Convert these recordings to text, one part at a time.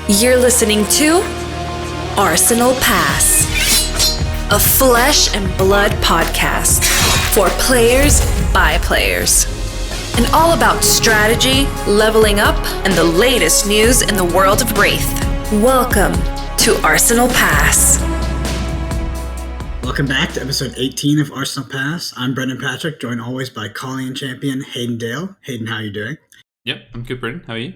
You're listening to Arsenal Pass, a flesh and blood podcast for players by players. And all about strategy, leveling up, and the latest news in the world of Wraith. Welcome to Arsenal Pass. Welcome back to episode 18 of Arsenal Pass. I'm Brendan Patrick, joined always by Colleen champion Hayden Dale. Hayden, how are you doing? Yep, I'm good, Brendan. How are you?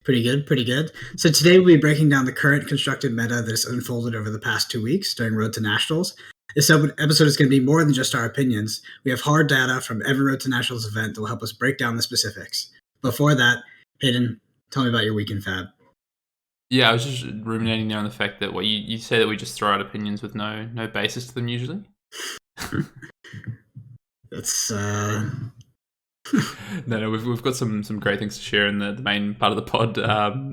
Pretty good. So today we'll be breaking down the current constructed meta that has unfolded over the past 2 weeks during Road to Nationals. This episode is going to be more than just our opinions. We have hard data from every Road to Nationals event that will help us break down the specifics. Before that, Hayden, tell me about your week in Fab. Yeah, I was just ruminating there on the fact that you say that we just throw out opinions with no basis to them usually. That's No, we've got some great things to share in the main part of the pod.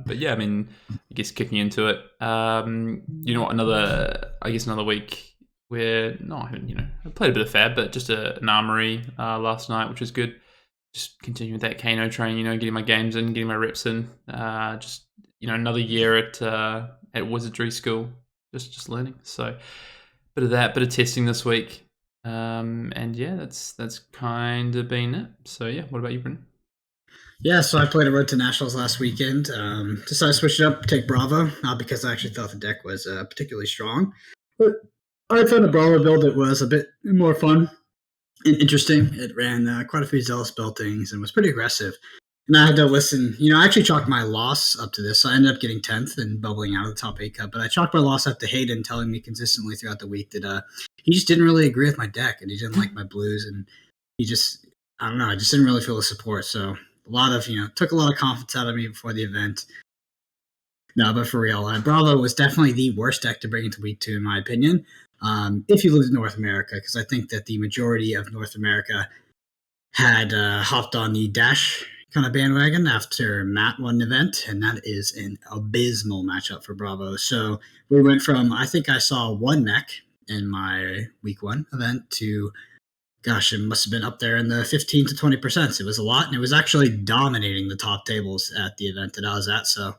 But yeah, I mean, I guess kicking into it, you know what? Another week where I played a bit of Fab, but just an armory last night, which was good. Just continuing with that Kano train, getting my games in, getting my reps in. Just another year at Wizardry School, just learning. So bit of that, bit of testing this week. And yeah, that's kind of been it. So yeah, what about you, Brendan? Yeah, so I played a Road to Nationals last weekend. Decided to switch it up, take Bravo, not because I actually thought the deck was particularly strong, but I found a Bravo build that was a bit more fun and interesting. It ran quite a few Zealous buildings and was pretty aggressive. And I had to listen. I actually chalked my loss up to this. So I ended up getting 10th and bubbling out of the top 8 cup. But I chalked my loss up to Hayden telling me consistently throughout the week that he just didn't really agree with my deck and he didn't like my blues. And I just didn't really feel the support. So a lot of, took a lot of confidence out of me before the event. No, but for real, Bravo was definitely the worst deck to bring into week 2, in my opinion. If you lived in North America, because I think that the majority of North America had hopped on the Dash kind of bandwagon after Matt won an event, and that is an abysmal matchup for Bravo. So we went from, I think I saw one mech in my week 1 event to, gosh, it must have been up there in the 15 to 20%. It was a lot, and it was actually dominating the top tables at the event that I was at, so it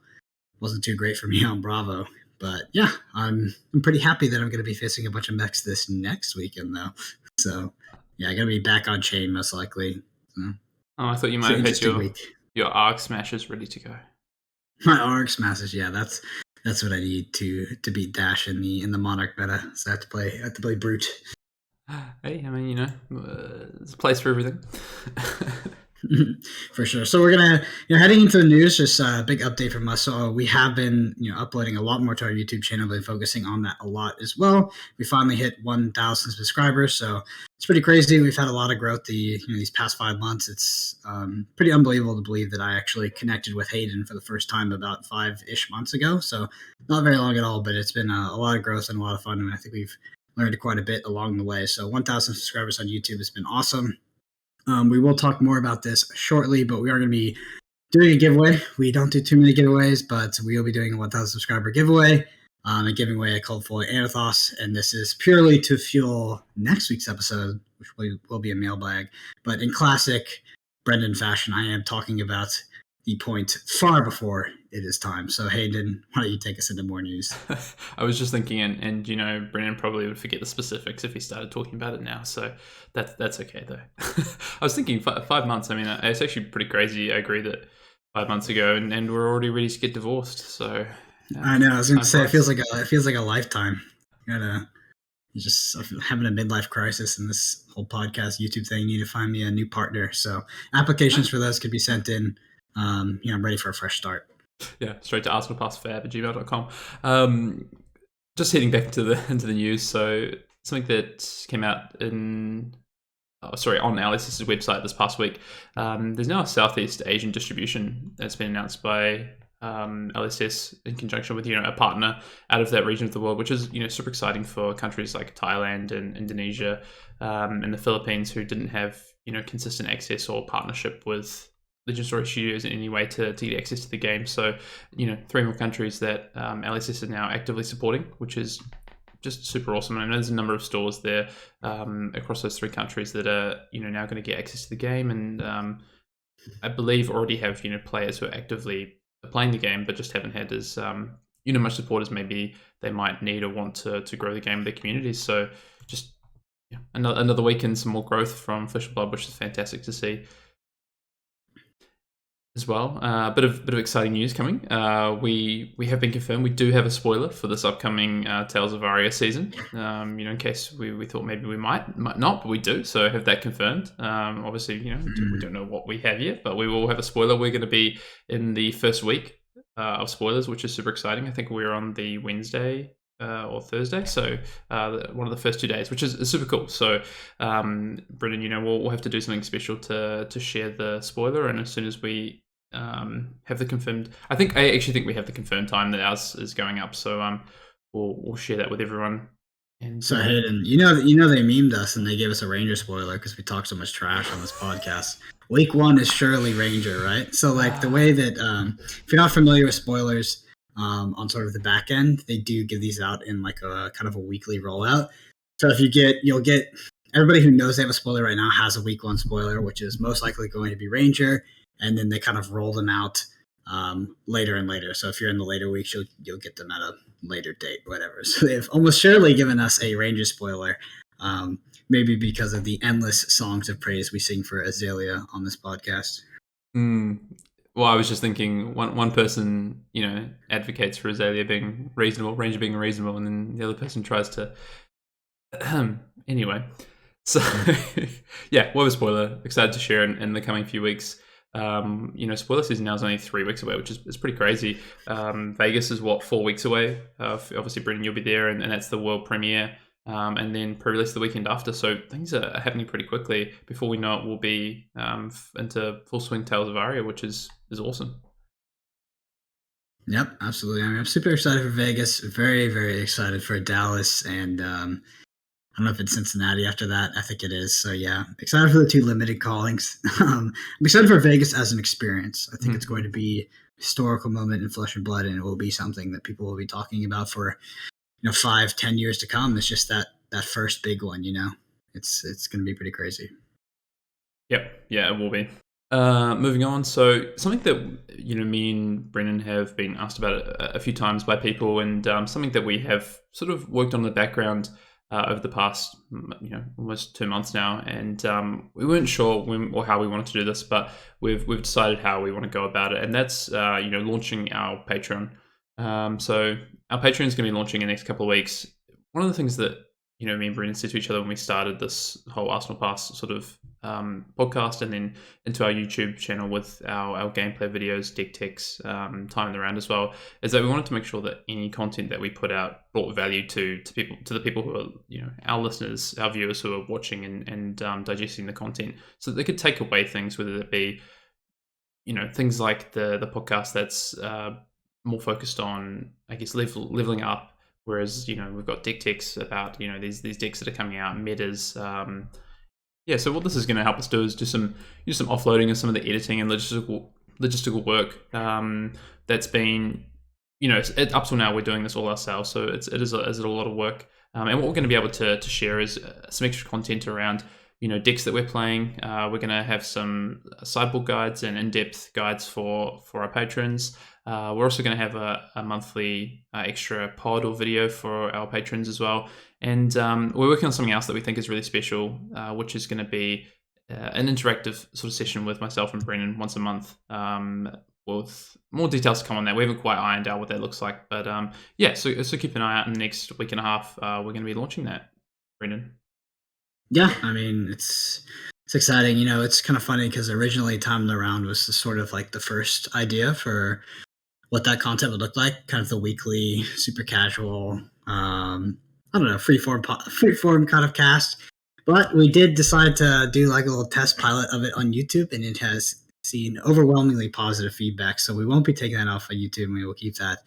wasn't too great for me on Bravo. But yeah, I'm pretty happy that I'm going to be facing a bunch of mechs this next weekend, though. So yeah, I'm going to be back on chain most likely. So. Oh, I thought you might have had your Arc Smashers ready to go. My Arc Smashers, yeah, that's what I need to beat Dash in the Monarch meta. So I have to play Brute. Hey, I mean, there's a place for everything. For sure. So we're gonna, heading into the news, just a big update from us. So we have been, uploading a lot more to our YouTube channel, been focusing on that a lot as well. We finally hit 1,000 subscribers, so it's pretty crazy. We've had a lot of growth these past 5 months. It's pretty unbelievable to believe that I actually connected with Hayden for the first time about 5-ish months ago. So not very long at all, but it's been a lot of growth and a lot of fun, and I think we've learned quite a bit along the way. So 1,000 subscribers on YouTube has been awesome. We will talk more about this shortly, but we are going to be doing a giveaway. We don't do too many giveaways, but we will be doing a 1,000 subscriber giveaway and giving away a Colorful Anathos. And this is purely to fuel next week's episode, which will be a mailbag. But in classic Brendan fashion, I am talking about the point far before it is time. So Hayden, why don't you take us into more news? I was just thinking, and Brendan probably would forget the specifics if he started talking about it now. So that's okay though. I was thinking 5 months. I mean, it's actually pretty crazy. I agree that 5 months ago, and we're already ready to get divorced. So yeah, I know. I was going to say it feels like a lifetime. You're just having a midlife crisis in this whole podcast YouTube thing. You need to find me a new partner. So applications for those could be sent in. I'm ready for a fresh start. Yeah, straight to arsenalpassfab@gmail.com. Just heading back into the news. So something that came out on LSS's website this past week. There's now a Southeast Asian distribution that's been announced by LSS in conjunction with a partner out of that region of the world, which is super exciting for countries like Thailand and Indonesia and the Philippines, who didn't have consistent access or partnership with Legend Story Studios in any way to get access to the game. So 3 more countries that LSS is now actively supporting, which is just super awesome. And I know there's a number of stores there across those 3 countries that are now going to get access to the game, and I believe already have players who are actively playing the game, but just haven't had as much support as maybe they might need or want to grow the game with their communities. So just another week and some more growth from Flesh and Blood, which is fantastic to see as well. Bit of exciting news coming. We have been confirmed. We do have a spoiler for this upcoming Tales of Aria season. In case we thought maybe we might not, but we do. So have that confirmed. Obviously, we don't know what we have yet, but we will have a spoiler. We're going to be in the first week of spoilers, which is super exciting. I think we're on the Wednesday or Thursday, so one of the first 2 days, which is super cool. So Brendan, we'll have to do something special to share the spoiler, and as soon as we have the confirmed, I actually think we have the confirmed time that ours is going up, so we'll share that with everyone. And so Hayden, they memed us and they gave us a Ranger spoiler because we talk so much trash on this podcast. Week 1 is surely Ranger, right? So like the way that if you're not familiar with spoilers on sort of the back end, they do give these out in like a kind of a weekly rollout. So if you'll get everybody who knows they have a spoiler right now has a week 1 spoiler, which is most likely going to be Ranger, and then they kind of roll them out later and later. So if you're in the later weeks, you'll get them at a later date, whatever. So they've almost surely given us a Ranger spoiler, maybe because of the endless songs of praise we sing for Azalea on this podcast. Well, I was just thinking one person, advocates for Azalea being reasonable, Ranger being reasonable, and then the other person tries to... Anyway, so yeah, what a spoiler. Excited to share in the coming few weeks. Spoiler season now is only 3 weeks away, which is pretty crazy. Vegas is 4 weeks away. Obviously, Brendan, you'll be there, and that's the world premiere. And then pre-release the weekend after. So things are happening pretty quickly. Before we know it, we'll be into full swing Tales of Aria, which is awesome. Yep, absolutely. I mean, I'm super excited for Vegas. Very, very excited for Dallas, and I don't know if it's Cincinnati after that. I think it is. So yeah, excited for the 2 limited callings. I'm excited for Vegas as an experience. I think it's going to be a historical moment in Flesh and Blood, and it will be something that people will be talking about for 5-10 years to come. It's just that first big one. It's going to be pretty crazy. Yep. Yeah, it will be. Moving on. So something that me and Brennan have been asked about a few times by people, and something that we have sort of worked on in the background over the past, almost 2 months now, and we weren't sure when or how we wanted to do this, but we've decided how we want to go about it, and that's launching our Patreon. So our Patreon is going to be launching in the next couple of weeks. One of the things that me and Brendan said to each other when we started this whole Arsenal Pass sort of podcast, and then into our YouTube channel with our gameplay videos, deck techs, time in the round as well, is that we wanted to make sure that any content that we put out brought value to the people who are our listeners, our viewers who are watching and digesting the content, so that they could take away things, whether it be things like the podcast that's more focused on, I guess, leveling up. Whereas, we've got deck techs about, these decks that are coming out, metas. So what this is going to help us do is do some offloading of some of the editing and logistical work that's been, up till now we're doing this all ourselves. So it is a lot of work. And what we're going to be able to share is some extra content around, decks that we're playing. We're going to have some sideboard guides and in-depth guides for our patrons. We're also going to have a monthly extra pod or video for our patrons as well. And we're working on something else that we think is really special, which is going to be an interactive sort of session with myself and Brendan once a month, with more details to come on that. We haven't quite ironed out what that looks like. But so keep an eye out in the next week and a half. We're going to be launching that, Brendan. Yeah, I mean, it's exciting. It's kind of funny because originally Time in the Round was sort of like the first idea for what that content would look like, kind of the weekly, super casual, freeform kind of cast. But we did decide to do like a little test pilot of it on YouTube, and it has seen overwhelmingly positive feedback. So we won't be taking that off of YouTube, and we will keep that,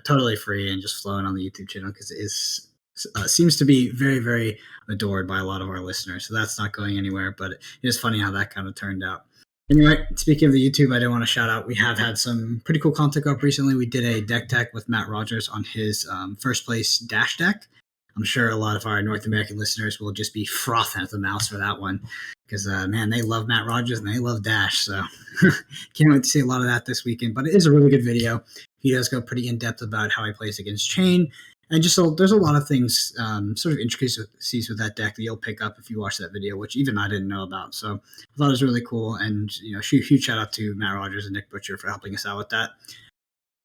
totally free and just flowing on the YouTube channel because it seems to be very, very adored by a lot of our listeners. So that's not going anywhere, but it is funny how that kind of turned out. Anyway, speaking of the YouTube, I do want to shout out, we have had some pretty cool content go up recently. We did a deck tech with Matt Rogers on his first place dash deck. I'm sure a lot of our North American listeners will just be frothing at the mouth for that one. because, man, they love Matt Rogers and they love Dash. So can't wait to see a lot of that this weekend. But it is a really good video. He does go pretty in-depth about how he plays against Chain. And just there's a lot of things, sort of intricacies with that deck that you'll pick up if you watch that video, which even I didn't know about. So I thought it was really cool. And, huge shout out to Matt Rogers and Nick Butcher for helping us out with that.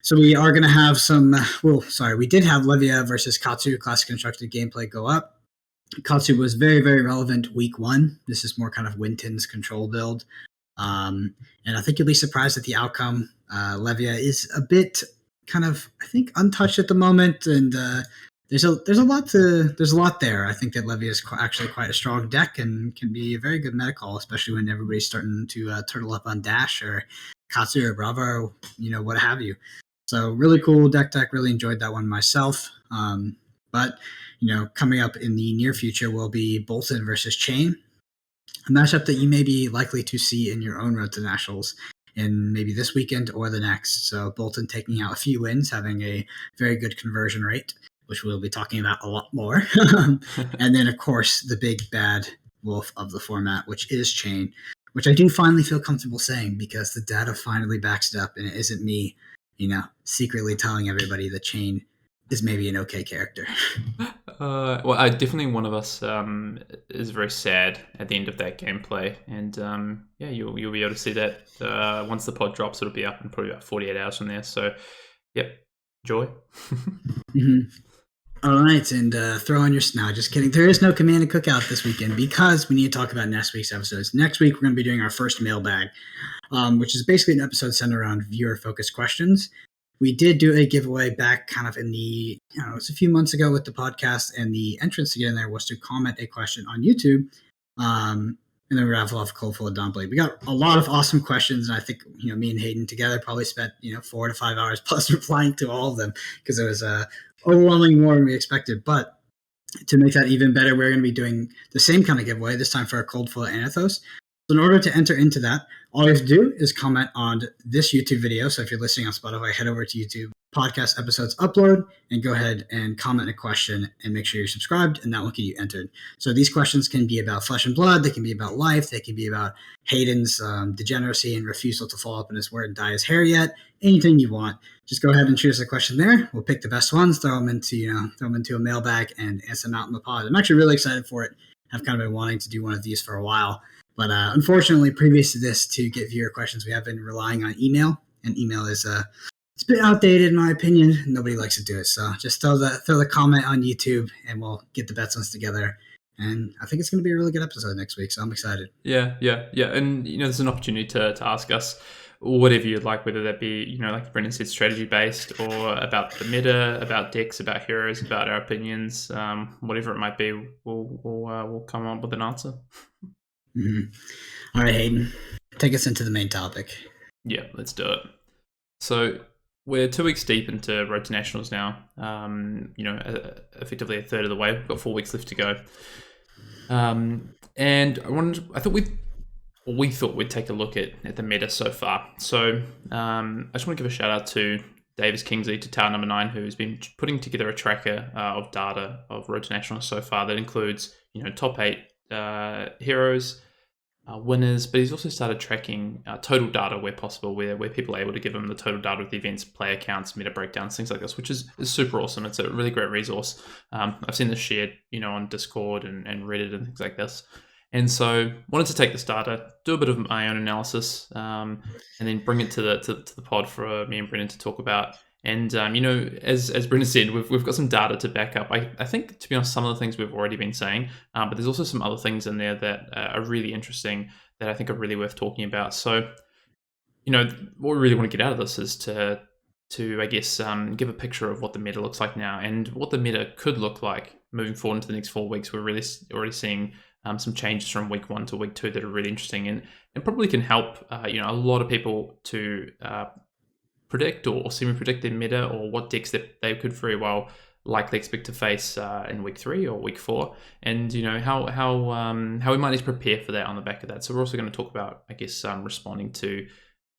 So we are going to have we did have Levia versus Katsu Classic Constructed gameplay go up. Katsu was very, very relevant week 1. This is more kind of Winton's control build. And I think you'll be surprised at the outcome. Levia is a bit kind of, I think, untouched at the moment, and there's a lot there. I think that Levia is actually quite a strong deck and can be a very good meta call, especially when everybody's starting to turtle up on Dash or Katsu or Brava or what have you. So really cool deck. Really enjoyed that one myself. But coming up in the near future will be Bolton versus Chain, a matchup that you may be likely to see in your own Road to Nationals in maybe this weekend or the next. So Bolton taking out a few wins, having a very good conversion rate, which we'll be talking about a lot more. And then, of course, the big bad wolf of the format, which is Chain, which I do finally feel comfortable saying because the data finally backs it up, and it isn't me, secretly telling everybody that Chain is maybe an okay character. Well, definitely one of us is very sad at the end of that gameplay, and you'll be able to see that once the pod drops. It'll be up in probably about 48 hours from there. So, yep, enjoy. Mm-hmm. All right, and throw on your snow. Just kidding. There is no Command and Cookout this weekend because we need to talk about next week's episodes. Next week, we're going to be doing our first mailbag, which is basically an episode centered around viewer-focused questions. We did do a giveaway back kind of in the, it was a few months ago with the podcast, and the entrance to get in there was to comment a question on YouTube, and then we raffle off a cold full of Domblade. We got a lot of awesome questions, and I think, me and Hayden together probably spent, 4 to 5 hours plus replying to all of them because it was overwhelmingly more than we expected. But to make that even better, we're going to be doing the same kind of giveaway, this time for a cold full of Anathos. So in order to enter into that, all you have to do is comment on this YouTube video. So if you're listening on Spotify, head over to YouTube, podcast episodes upload, and go ahead and comment a question and make sure you're subscribed, and that will get you entered. So these questions can be about Flesh and Blood, they can be about life, they can be about Hayden's degeneracy and refusal to follow up on his word and dye his hair yet, anything you want. Just go ahead and choose a question there. We'll pick the best ones, throw them into a mailbag, and answer them out in the pod. I'm actually really excited for it. I've kind of been wanting to do one of these for a while. But unfortunately, previous to this, to get viewer questions, we have been relying on email. And email is it's a bit outdated, in my opinion. Nobody likes to do it. So just throw the comment on YouTube, and we'll get the best ones together. And I think it's going to be a really good episode next week, so I'm excited. Yeah. And, there's an opportunity to ask us whatever you'd like, whether that be, like Brendan said, strategy-based, or about the meta, about decks, about heroes, about our opinions, whatever it might be, we'll come up with an answer. Mm-hmm. All right, Hayden, take us into the main topic. Yeah, let's do it. So we're 2 weeks deep into Road to Nationals now. Effectively a third of the way. We've got 4 weeks left to go. And we thought we'd take a look at the meta so far. So I just want to give a shout out to Davis Kingsley, to Tower Number 9, who's been putting together a tracker of data of Road to Nationals so far that includes, top 8 heroes, winners, but he's also started tracking total data where possible, where people are able to give him the total data of the events, player counts, meta breakdowns, things like this, which is super awesome. It's a really great resource. I've seen this shared, on Discord and Reddit and things like this. And so wanted to take this data, do a bit of my own analysis, and then bring it to the pod for me and Brendan to talk about. And, as Brendan said, we've got some data to back up. I think, to be honest, some of the things we've already been saying, but there's also some other things in there that are really interesting that I think are really worth talking about. So, what we really want to get out of this is to I guess, give a picture of what the meta looks like now and what the meta could look like moving forward into the next 4 weeks. We're really already seeing some changes from week 1 to week 2 that are really interesting and probably can help, a lot of people to predict or semi-predict their meta or what decks that they could very well likely expect to face in week 3 or week 4, and how we might need to prepare for that on the back of that. So we're also going to talk about, I guess, responding to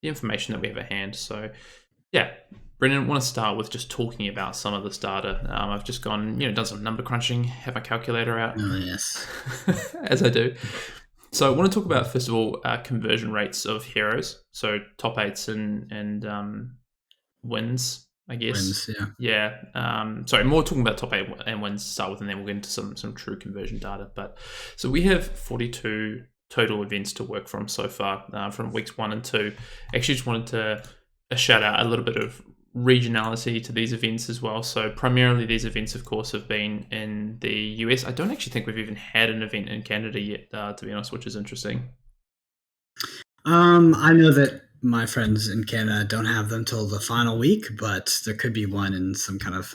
the information that we have at hand. So yeah, Brendan, I want to start with just talking about some of this data. I've just gone, done some number crunching, have my calculator out. Oh yes, as I do. So I want to talk about, first of all, conversion rates of heroes. So top 8s and wins, I guess. Wins, yeah. Yeah. Sorry, more talking about top 8 and wins to start with, and then we'll get into some true conversion data. But so we have 42 total events to work from so far from weeks 1 and 2. Actually, just wanted to shout out a little bit of regionality to these events as well. So primarily these events, of course, have been in the US. I don't actually think we've even had an event in Canada yet, to be honest, which is interesting. I know that my friends in Canada don't have them till the final week, but there could be one in some kind of,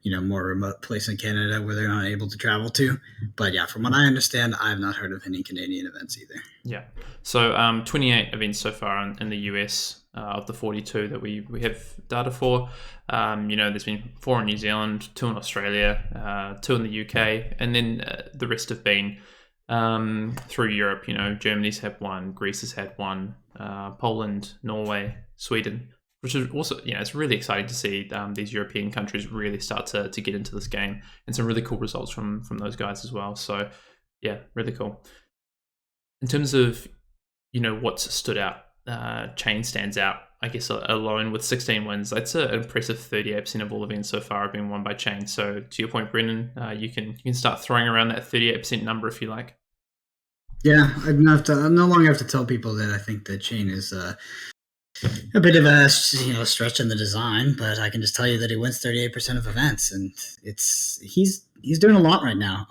more remote place in Canada where they're not able to travel to. But yeah, from what I understand, I have not heard of any Canadian events either. Yeah. So 28 events so far in the US of the 42 that we have data for. There's been 4 in New Zealand, 2 in Australia, 2 in the UK, and then the rest have been through Europe. Germany's had 1, Greece has had 1, Poland, Norway, Sweden, which is also, it's really exciting to see these European countries really start to get into this game, and some really cool results from those guys as well. So yeah, really cool. In terms of, what's stood out, Chain stands out, I guess, alone with 16 wins. That's an impressive 38% of all events so far have been won by Chain. So to your point, Brendan, you can start throwing around that 38% number if you like. Yeah, I no longer have to tell people that I think that Chain is a bit of a stretch in the design, but I can just tell you that he wins 38% of events, and he's doing a lot right now.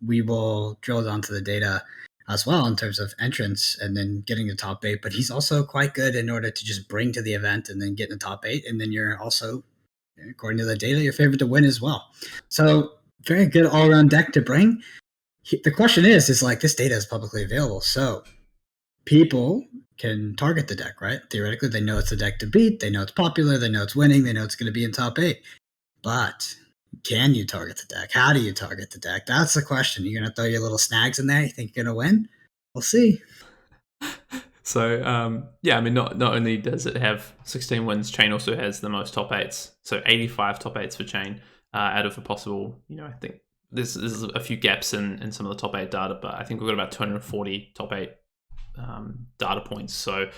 We will drill down to the data as well in terms of entrance and then getting the top 8, but he's also quite good in order to just bring to the event and then get in the top 8, and then you're also, according to the data, your favorite to win as well. So very good all-around deck to bring. The question is like, this data is publicly available, so people can target the deck, right? Theoretically, they know it's the deck to beat, they know it's popular, they know it's winning, they know it's going to be in top 8. But can you target the deck? How do you target the deck? That's the question. You're going to throw your little snags in there? You think you're going to win? We'll see. So, not only does it have 16 wins, Chain also has the most top 8s. So 85 top 8s for Chain out of a possible, I think there's a few gaps in some of the top 8 data, but I think we've got about 240 top 8 data points. So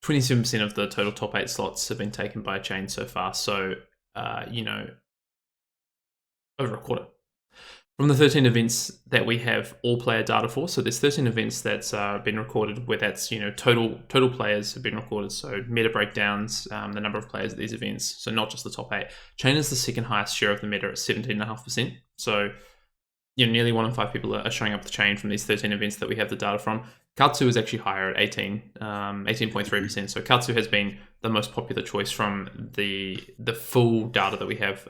27% of the total top 8 slots have been taken by Chain so far. So, over a quarter. From the 13 events that we have all player data for, so there's 13 events that's been recorded where that's, total players have been recorded. So meta breakdowns, the number of players at these events. So not just the top 8. Chain is the second highest share of the meta at 17.5%. So, nearly 1 in 5 people are showing up the Chain from these 13 events that we have the data from. Katsu is actually higher at 18.3%. So Katsu has been the most popular choice from the full data that we have.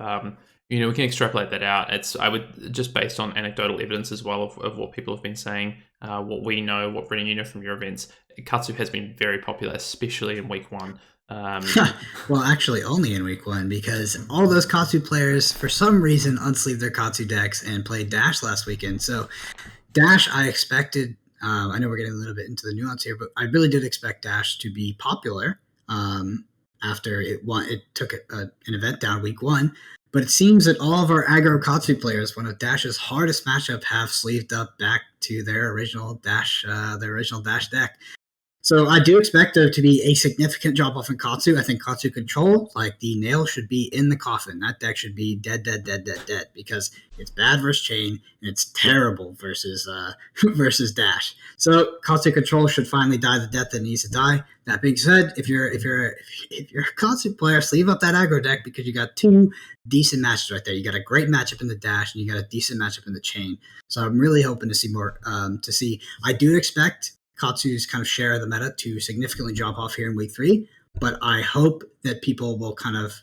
We can extrapolate that out. I would just based on anecdotal evidence as well of what people have been saying, what we know, what Brennan, from your events. Katsu has been very popular, especially in week 1. Well, actually, only in week 1, because all those Katsu players, for some reason, unsleeved their Katsu decks and played Dash last weekend. So Dash, I expected. I know we're getting a little bit into the nuance here, but I really did expect Dash to be popular after it took an event down week 1. But it seems that all of our aggro Katsu players, one of Dash's hardest matchup, have sleeved up back to their original Dash deck. So I do expect there to be a significant drop-off in Katsu. I think Katsu Control, like the nail, should be in the coffin. That deck should be dead, because it's bad versus Chain, and it's terrible versus Dash. So Katsu Control should finally die the death that needs to die. That being said, if you're a Katsu player, sleeve up that aggro deck, because you got 2 decent matches right there. You got a great matchup in the Dash, and you got a decent matchup in the Chain. So I'm really hoping to see more. I do expect Katsu's kind of share of the meta to significantly drop off here in week 3, but I hope that people will kind of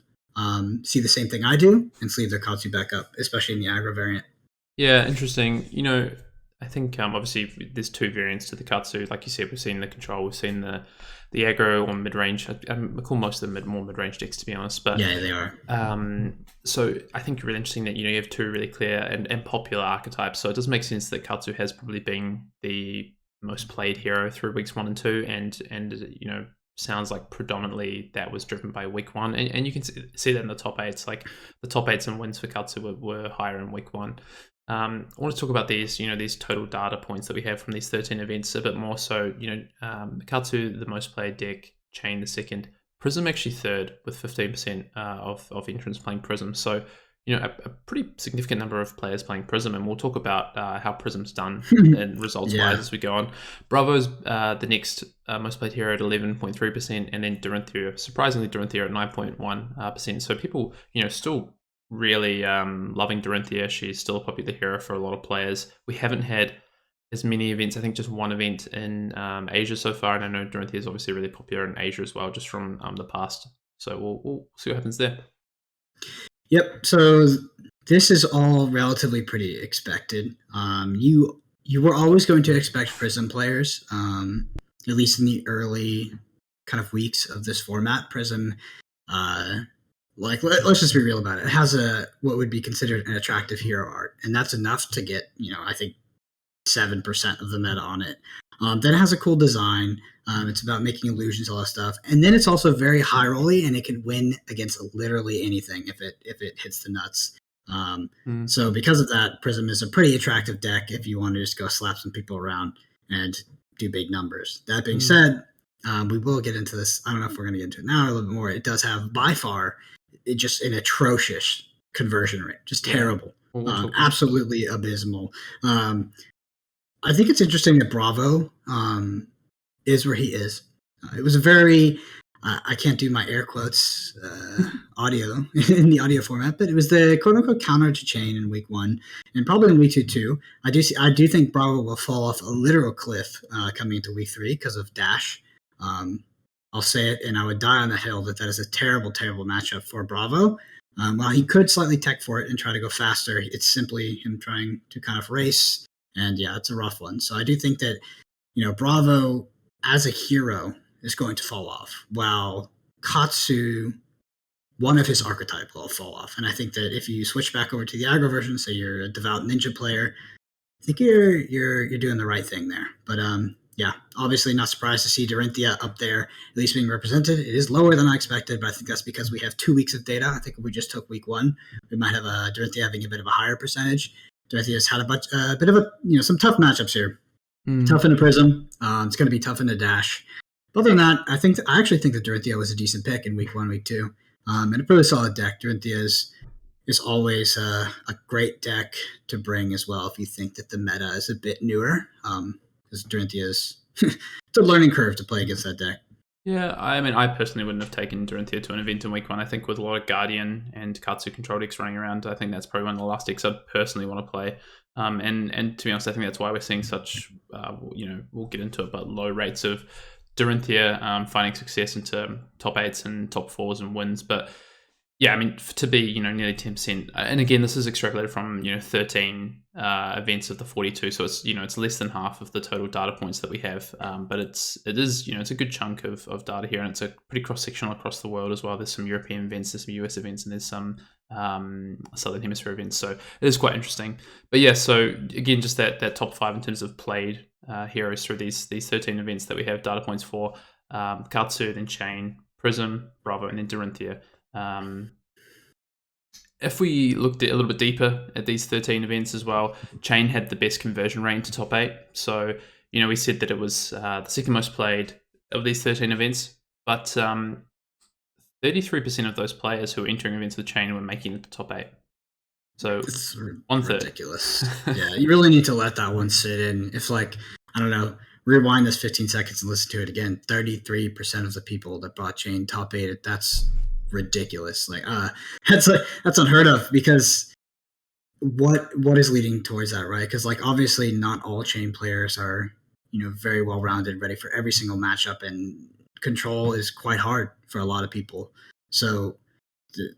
see the same thing I do and sleeve their Katsu back up, especially in the aggro variant. Yeah, interesting. I think obviously there's 2 variants to the Katsu. Like you said, we've seen the Control, we've seen the aggro or mid-range. I call most of them more mid-range decks, to be honest. But yeah, they are. So I think really interesting that you have 2 really clear and popular archetypes. So it does make sense that Katsu has probably been the most played hero through weeks 1 and 2, and sounds like predominantly that was driven by week 1, and you can see that in the top 8s. Like the top 8s and wins for Katsu were higher in week 1. I want to talk about these total data points that we have from these 13 events a bit more. So, Katsu, the most played deck, Chain the second, Prism actually third with 15% of entrants playing Prism. So, a pretty significant number of players playing Prism, and we'll talk about how Prism's done and results-wise as we go on. Bravo's the next most played hero at 11.3%, and then Dorinthia, surprisingly Dorinthia at 9.1%. So people, still really loving Dorinthia. She's still a popular hero for a lot of players. We haven't had as many events. I think just one event in Asia so far, and I know Dorinthia is obviously really popular in Asia as well, just from the past. So we'll see what happens there. Yep. So this is all relatively pretty expected. You were always going to expect Prism players, at least in the early kind of weeks of this format. Prism, let's just be real about it. It has what would be considered an attractive hero art, and that's enough to get I think 7% of the meta on it. Then it has a cool design. It's about making illusions, all that stuff, and then it's also very high rolly, and it can win against literally anything if it hits the nuts. So because of that, Prism is a pretty attractive deck if you want to just go slap some people around and do big numbers. That being said, we will get into this. I don't know if we're going to get into it now or a little bit more. It does have by far just an atrocious conversion rate, just terrible, absolutely abysmal. I think it's interesting that Bravo is where he is. It was a very, I can't do my air quotes audio in the audio format, but it was the quote unquote counter to Chain in week 1 and probably in week 2 too. I do think Bravo will fall off a literal cliff coming into week 3 because of Dash. I'll say it, and I would die on the hill that is a terrible, terrible matchup for Bravo. While he could slightly tech for it and try to go faster, it's simply him trying to kind of race. And yeah, it's a rough one. So I do think that, Bravo as a hero is going to fall off, while Katsu, one of his archetype, will fall off. And I think that if you switch back over to the aggro version, say you're a devout ninja player, I think you're doing the right thing there. But yeah, obviously not surprised to see Dorinthia up there, at least being represented. It is lower than I expected, but I think that's because we have 2 weeks of data. I think if we just took week 1, we might have Dorinthia having a bit of a higher percentage. Dorinthia's had a bit of some tough matchups here. Tough in a Prism. It's going to be tough in a Dash. But other than that, I actually think that Dorinthia was a decent pick in week 1, week 2. And a pretty solid deck. Dorinthia is always a great deck to bring as well if you think that the meta is a bit newer. Because Dorinthia is it's a learning curve to play against that deck. Yeah, I mean, I personally wouldn't have taken Dorinthia to an event in week 1. I think with a lot of Guardian and Katsu control decks running around, I think that's probably one of the last decks I'd personally want to play. And to be honest, I think that's why we're seeing such, we'll get into it, but low rates of Dorinthia finding success into top 8s and top 4s and wins. But yeah, I mean, to be, nearly 10%. And again, this is extrapolated from, 13 events of the 42. So it's, it's less than half of the total data points that we have. But it is, it's a good chunk of data here. And it's a pretty cross-sectional across the world as well. There's some European events, there's some US events, and there's some Southern Hemisphere events. So it is quite interesting. But yeah, so again, just that top 5 in terms of played heroes through these 13 events that we have data points for. Katsu, then Chain, Prism, Bravo, and then Dorinthia. If we looked a little bit deeper at these 13 events as well, Chain had the best conversion rate to top 8. So, we said that it was the second most played of these 13 events, but 33% of those players who were entering events with Chain were making it to top 8. So it's ridiculous. Yeah, you really need to let that one sit in. If I don't know, rewind this 15 seconds and listen to it again. 33% of the people that bought Chain top 8, that's ridiculous. That's unheard of, because what is leading towards that, right? Because obviously not all Chain players are very well rounded, ready for every single matchup, and control is quite hard for a lot of people. So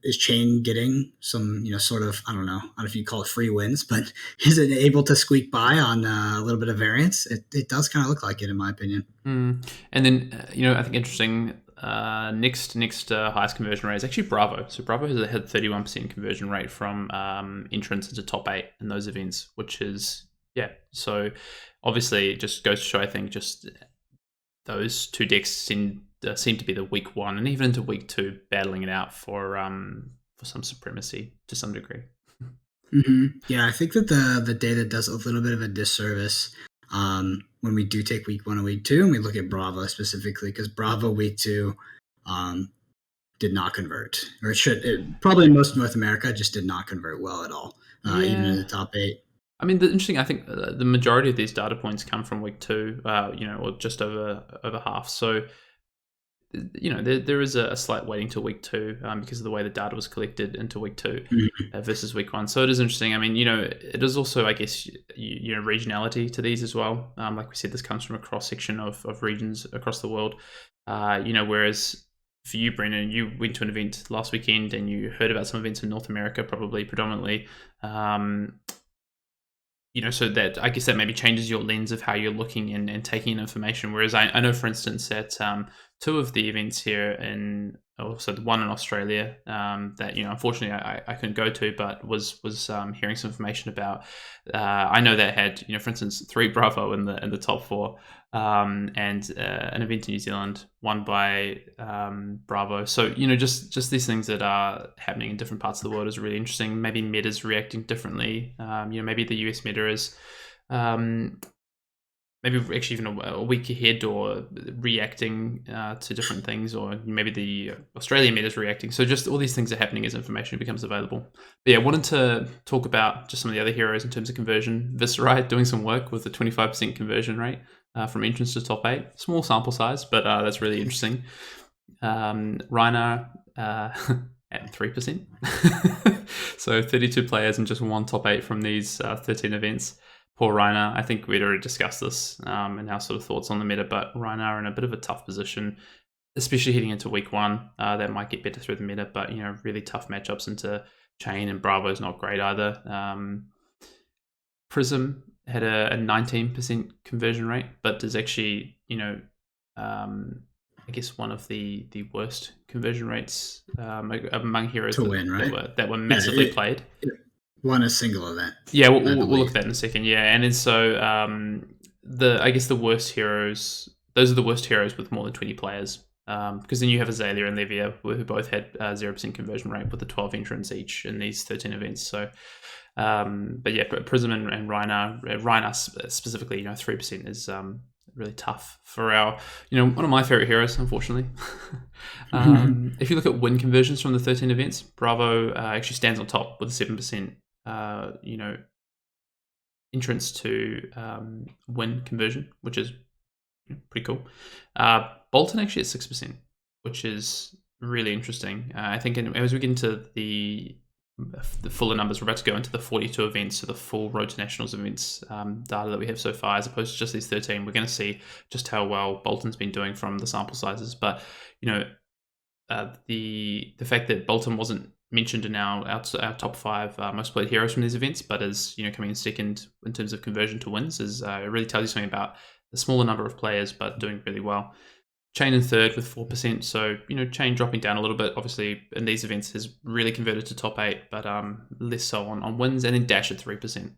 is Chain getting some sort of, I don't know if you call it free wins, but is it able to squeak by on a little bit of variance? It does kind of look like it, in my opinion. And then I think interesting, next highest conversion rate is actually Bravo. So Bravo has had 31% conversion rate from entrance into top 8 in those events, which is so obviously it just goes to show, I think, just those two decks seem to be the week 1 and even into week 2 battling it out for some supremacy to some degree. Yeah, I think that the data does a little bit of a disservice when we do take week 1 and week 2, and we look at Bravo specifically, because Bravo week 2 did not convert, or probably most North America just did not convert well at all, even in the top 8. I mean, I think the majority of these data points come from week 2, or just over half. So, there is a slight weighting to week 2 because of the way the data was collected into week 2 versus week 1. So it is interesting. I mean, it is also, I guess, regionality to these as well. Like we said, this comes from a cross section of regions across the world. Whereas for you, Brendan, you went to an event last weekend and you heard about some events in North America, probably predominantly. So that, I guess, that maybe changes your lens of how you're looking and taking in information. Whereas I know, for instance, that 2 of the events here also the one in Australia that unfortunately I couldn't go to, but was hearing some information about. I know that had for instance 3 Bravo in the top 4, and an event in New Zealand won by Bravo. So just these things that are happening in different parts of the world is really interesting. Maybe meta's reacting differently. Maybe the US meta is. Maybe actually even a week ahead, or reacting to different things, or maybe the Australian meta is reacting. So just all these things are happening as information becomes available. But yeah, I wanted to talk about just some of the other heroes in terms of conversion. Viscerai doing some work with a 25% conversion rate from entrance to top 8. Small sample size, but that's really interesting. Reinar at 3%. So 32 players and just 1 top 8 from these 13 events. Poor Reinar. I think we'd already discussed this and our sort of thoughts on the meta, but Reinar in a bit of a tough position, especially heading into week 1. That might get better through the meta, but really tough matchups into Chain, and Bravo is not great either. Prism had a 19% conversion rate, but is actually I guess one of the worst conversion rates among heroes to win, right? that were massively played. Won a single event. Yeah, we'll look at that in a second. Yeah, and then so I guess the worst heroes. Those are the worst heroes with more than 20 players. Because then you have Azalea and Levia, who both had 0% conversion rate with the 12 entrants each in these 13 events. So, but yeah, Prism and Reinar specifically, 3% is really tough for our, one of my favorite heroes, unfortunately. If you look at win conversions from the 13 events, Bravo actually stands on top with a 7%. Entrance to win conversion, which is pretty cool. Bolton actually at 6%, which is really interesting. I think as we get into the fuller numbers, we're about to go into the 42 events, so the full Road to Nationals events data that we have so far, as opposed to just these 13. We're going to see just how well Bolton's been doing from the sample sizes. But the fact that Bolton wasn't mentioned in our top 5 most played heroes from these events, but is coming in second in terms of conversion to wins, is it really tells you something about the smaller number of players, but doing really well. Chain in third with 4%, so Chain dropping down a little bit. Obviously, in these events has really converted to top 8, but less so on wins, and then Dash at 3%.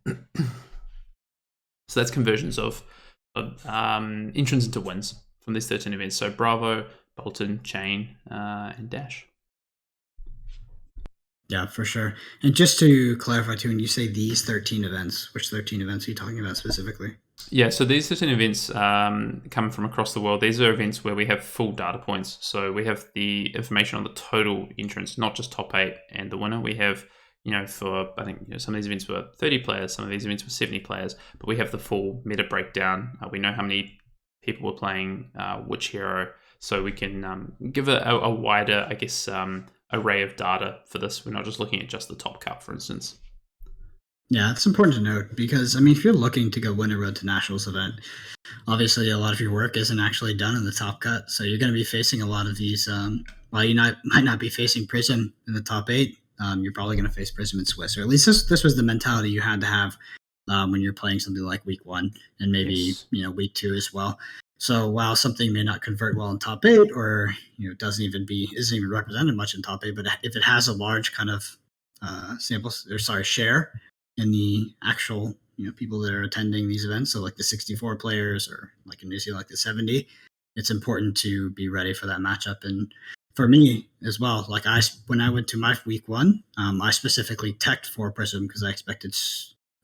So that's conversions of entrance into wins from these 13 events. So Bravo, Bolton, Chain, and Dash. Yeah, for sure. And just to clarify too, when you say these 13 events, which 13 events are you talking about specifically? Yeah, so these 13 events come from across the world. These are events where we have full data points. So we have the information on the total entrance, not just top 8 and the winner. We have, for, I think, some of these events were 30 players, some of these events were 70 players, but we have the full meta breakdown. We know how many people were playing which hero, so we can give a wider, I guess, array of data for this. We're not just looking at just the top cut, for instance. Yeah, it's important to note because, if you're looking to go win a Road to Nationals event, obviously a lot of your work isn't actually done in the top cut. So you're going to be facing a lot of these, while you might not be facing Prism in the top 8, you're probably going to face Prism and Swiss, or at least this was the mentality you had to have when you're playing something like week 1 and maybe, week 2 as well. So while something may not convert well in top 8, or isn't even represented much in top 8, but if it has a large kind of share in the actual people that are attending these events, so like the 64 players, or like in New Zealand like the 70, it's important to be ready for that matchup. And for me as well, like when I went to my week 1, I specifically teched for Prism because I expected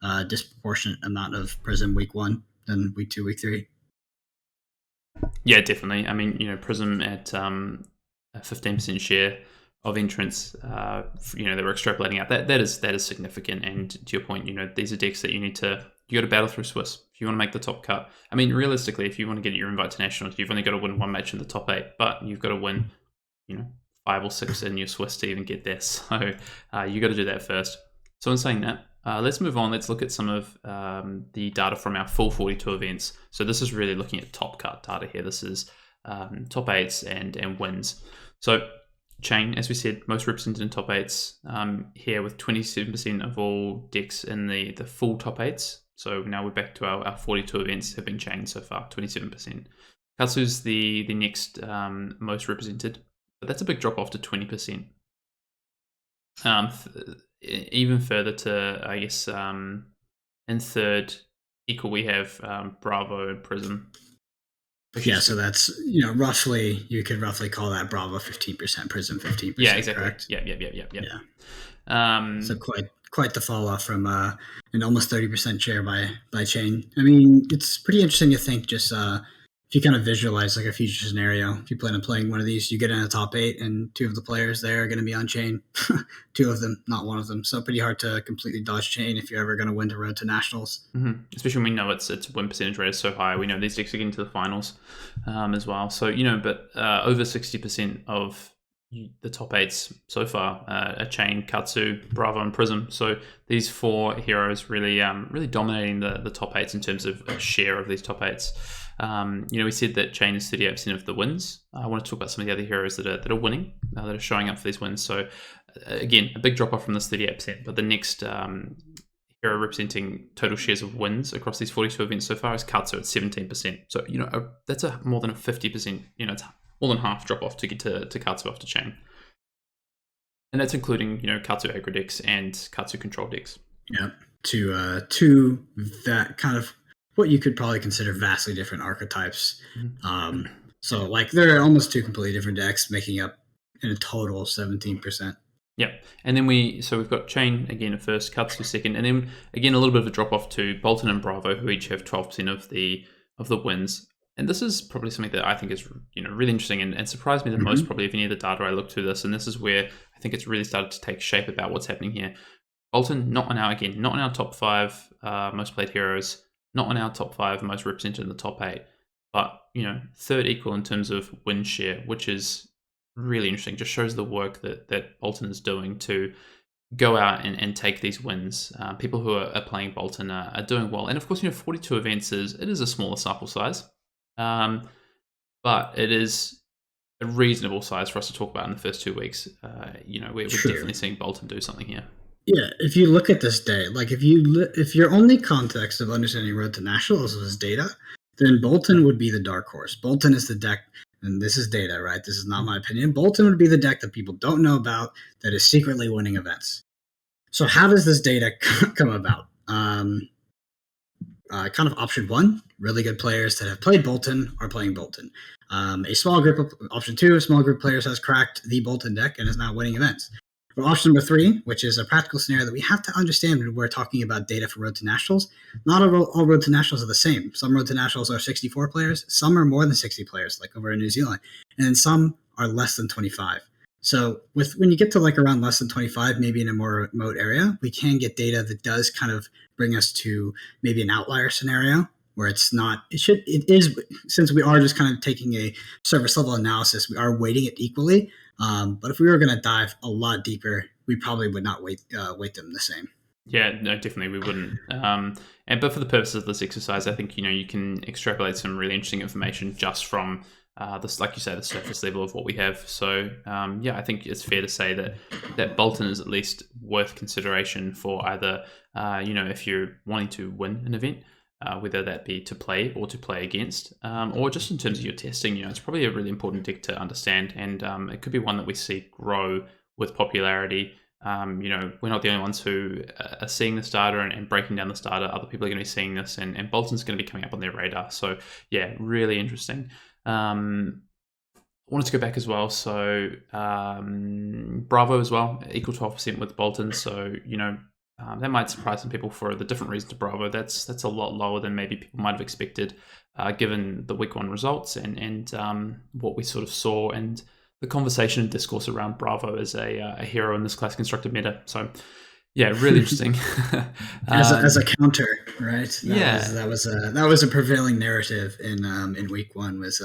a disproportionate amount of Prism week 1 than week 2, week 3. Yeah, definitely. I mean, Prism at a 15% share of entrants, they were extrapolating out. That is significant. And to your point, these are decks that you got to battle through Swiss if you want to make the top cut. I mean, realistically, if you want to get your invite to nationals, you've only got to win one match in the top 8, but you've got to win, 5 or 6 in your Swiss to even get there. So you got to do that first. So in saying that, let's move on. Let's look at some of the data from our full 42 events. So this is really looking at top cut data here. This is top 8s and wins. So Chain, as we said, most represented in top 8s here with 27% of all decks in the full top 8s. So now we're back to our 42 events have been Chain so far, 27%. Katsu's the next most represented, but that's a big drop off to 20%. Even further to, I guess, in third equal we have Bravo and Prism. Yeah, so that's, you could roughly call that Bravo 15%, Prism 15%. Yeah, exactly. Correct? Yeah. So quite the fall off from an almost 30% share by Chain. I mean, it's pretty interesting to think just if you kind of visualize like a future scenario. If you plan on playing one of these, you get in the top 8 and 2 of the players there are going to be on Chain. 2 of them, not 1 of them. So pretty hard to completely dodge Chain if you're ever going to win the road to nationals. Mm-hmm. Especially when we know its win percentage rate is so high. We know these decks are getting to the finals as well. So, but over 60% of the top 8s so far are Chain, Katsu, Bravo, and Prism. So these 4 heroes really dominating the top 8s in terms of a share of these top 8s. We said that Chain is 38% of the wins. I want to talk about some of the other heroes that are winning, that are showing up for these wins. So again, a big drop off from this 38%, but the next hero representing total shares of wins across these 42 events so far is Katsu at 17%. So, that's more than a 50%, it's more than half drop off to get to Katsu after Chain. And that's including, Katsu aggro decks and Katsu control decks. Yeah, to that kind of what you could probably consider vastly different archetypes. So like they're almost 2 completely different decks, making up in a total 17%. Yeah, and then we've got Chain again at first, Katsu second, and then again a little bit of a drop off to Bolton and Bravo, who each have 12% of the wins. And this is probably something that I think is really interesting and surprised me the most probably of any of the data I looked through this. And this is where I think it's really started to take shape about what's happening here. Bolton not in our top 5 most played heroes. Not on our top 5 most represented in the top 8, but third equal in terms of win share, which is really interesting. Just shows the work that Bolton is doing to go out and take these wins. People who are playing Bolton are doing well, and of course 42 events is a smaller sample size, but it is a reasonable size for us to talk about in the first 2 weeks. We're definitely seeing Bolton do something here. Yeah, if you look at this day, like if your only context of understanding Road to Nationals is data, then Bolton would be the dark horse. Bolton is the deck, and this is data, right? This is not my opinion. Bolton would be the deck that people don't know about that is secretly winning events. So how does this data come about? Kind of option 1, really good players that have played Bolton are playing Bolton. A small group of option 2, a small group of players has cracked the Bolton deck and is now winning events. For option number 3, which is a practical scenario that we have to understand when we're talking about data for Road to Nationals, not all Road to Nationals are the same. Some Road to Nationals are 64 players, some are more than 60 players, like over in New Zealand, and some are less than 25. So when you get to like around less than 25, maybe in a more remote area, we can get data that does kind of bring us to maybe an outlier scenario where it is, since we are just kind of taking a service level analysis, we are weighting it equally. But if we were going to dive a lot deeper, we probably would not weight them the same. Yeah, no, definitely we wouldn't. But for the purposes of this exercise, I think you can extrapolate some really interesting information just from this, like you say, the surface level of what we have. So I think it's fair to say that Bolton is at least worth consideration for either if you're wanting to win an event. Whether that be to play or to play against, or just in terms of your testing, it's probably a really important deck to understand, and it could be one that we see grow with popularity. We're not the only ones who are seeing this data and breaking down this data. Other people are going to be seeing this, and Bolton's going to be coming up on their radar. So yeah, really interesting. On wanted to go back as well. So Bravo as well, equal 12% with Bolton. So, that might surprise some people for the different reason to Bravo. That's a lot lower than maybe people might have expected, given the week 1 results and what we sort of saw and the conversation and discourse around Bravo as a hero in this Classic Constructed meta. So, yeah, really interesting. as a counter, right? That was a prevailing narrative in week 1 was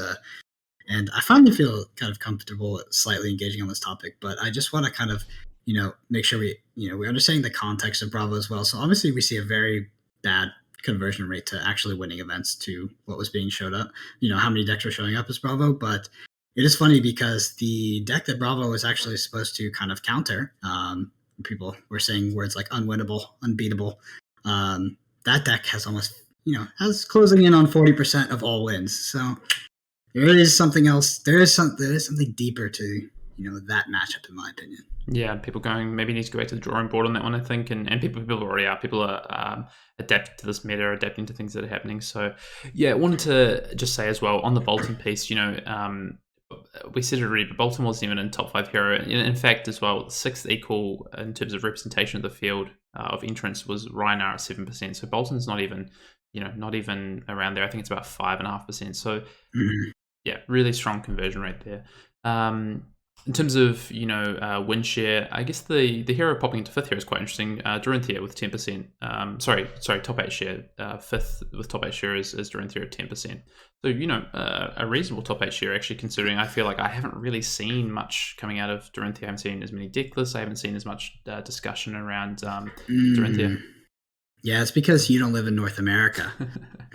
and I finally feel kind of comfortable slightly engaging on this topic, but I just want to kind of make sure we understand the context of Bravo as well. So obviously we see a very bad conversion rate to actually winning events to what was being showed up. How many decks were showing up as Bravo, but it is funny because the deck that Bravo was actually supposed to kind of counter, people were saying words like unwinnable, unbeatable. That deck has almost, has closing in on 40% of all wins. So there is something else. There is something deeper to, that matchup, in my opinion. Yeah, people going, maybe need to go back to the drawing board on that one, I think. And people already are. People are adapting to this meta, adapting to things that are happening. So, yeah, I wanted to just say as well, on the Bolton piece, we said it already, but Bolton wasn't even in top 5 hero. In fact, as well, 6th equal in terms of representation of the field of entrance was Rhinar at 7%. So Bolton's not even around there. I think it's about 5.5%. So, yeah, really strong conversion rate there. In terms of win share, I guess the hero popping into 5th here is quite interesting. Dorinthia with 10%. Sorry, top 8 share. 5th with top 8 share is Dorinthia at 10%. So a reasonable top 8 share actually. Considering I feel like I haven't really seen much coming out of Dorinthia. I haven't seen as many deck lists. I haven't seen as much discussion around Dorinthia. Yeah, it's because you don't live in North America.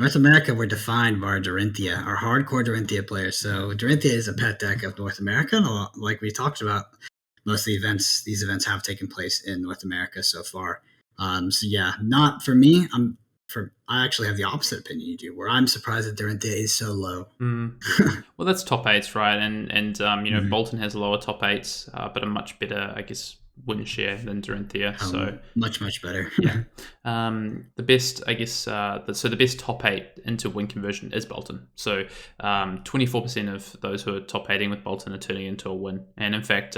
North America, we're defined by our Dorinthia, our hardcore Dorinthia players. So Dorinthia is a pet deck of North America. And like we talked about, most of these events have taken place in North America so far. So yeah, not for me. I actually have the opposite opinion you do, where I'm surprised that Dorinthia is so low. Well, that's top 8s, right? And Bolton has lower top 8s, but a much better, I guess, win share than Dorinthia. So much better. Yeah. The best, I guess, the best top 8 into win conversion is Bolton. So 24% of those who are top 8ing with Bolton are turning into a win. And in fact,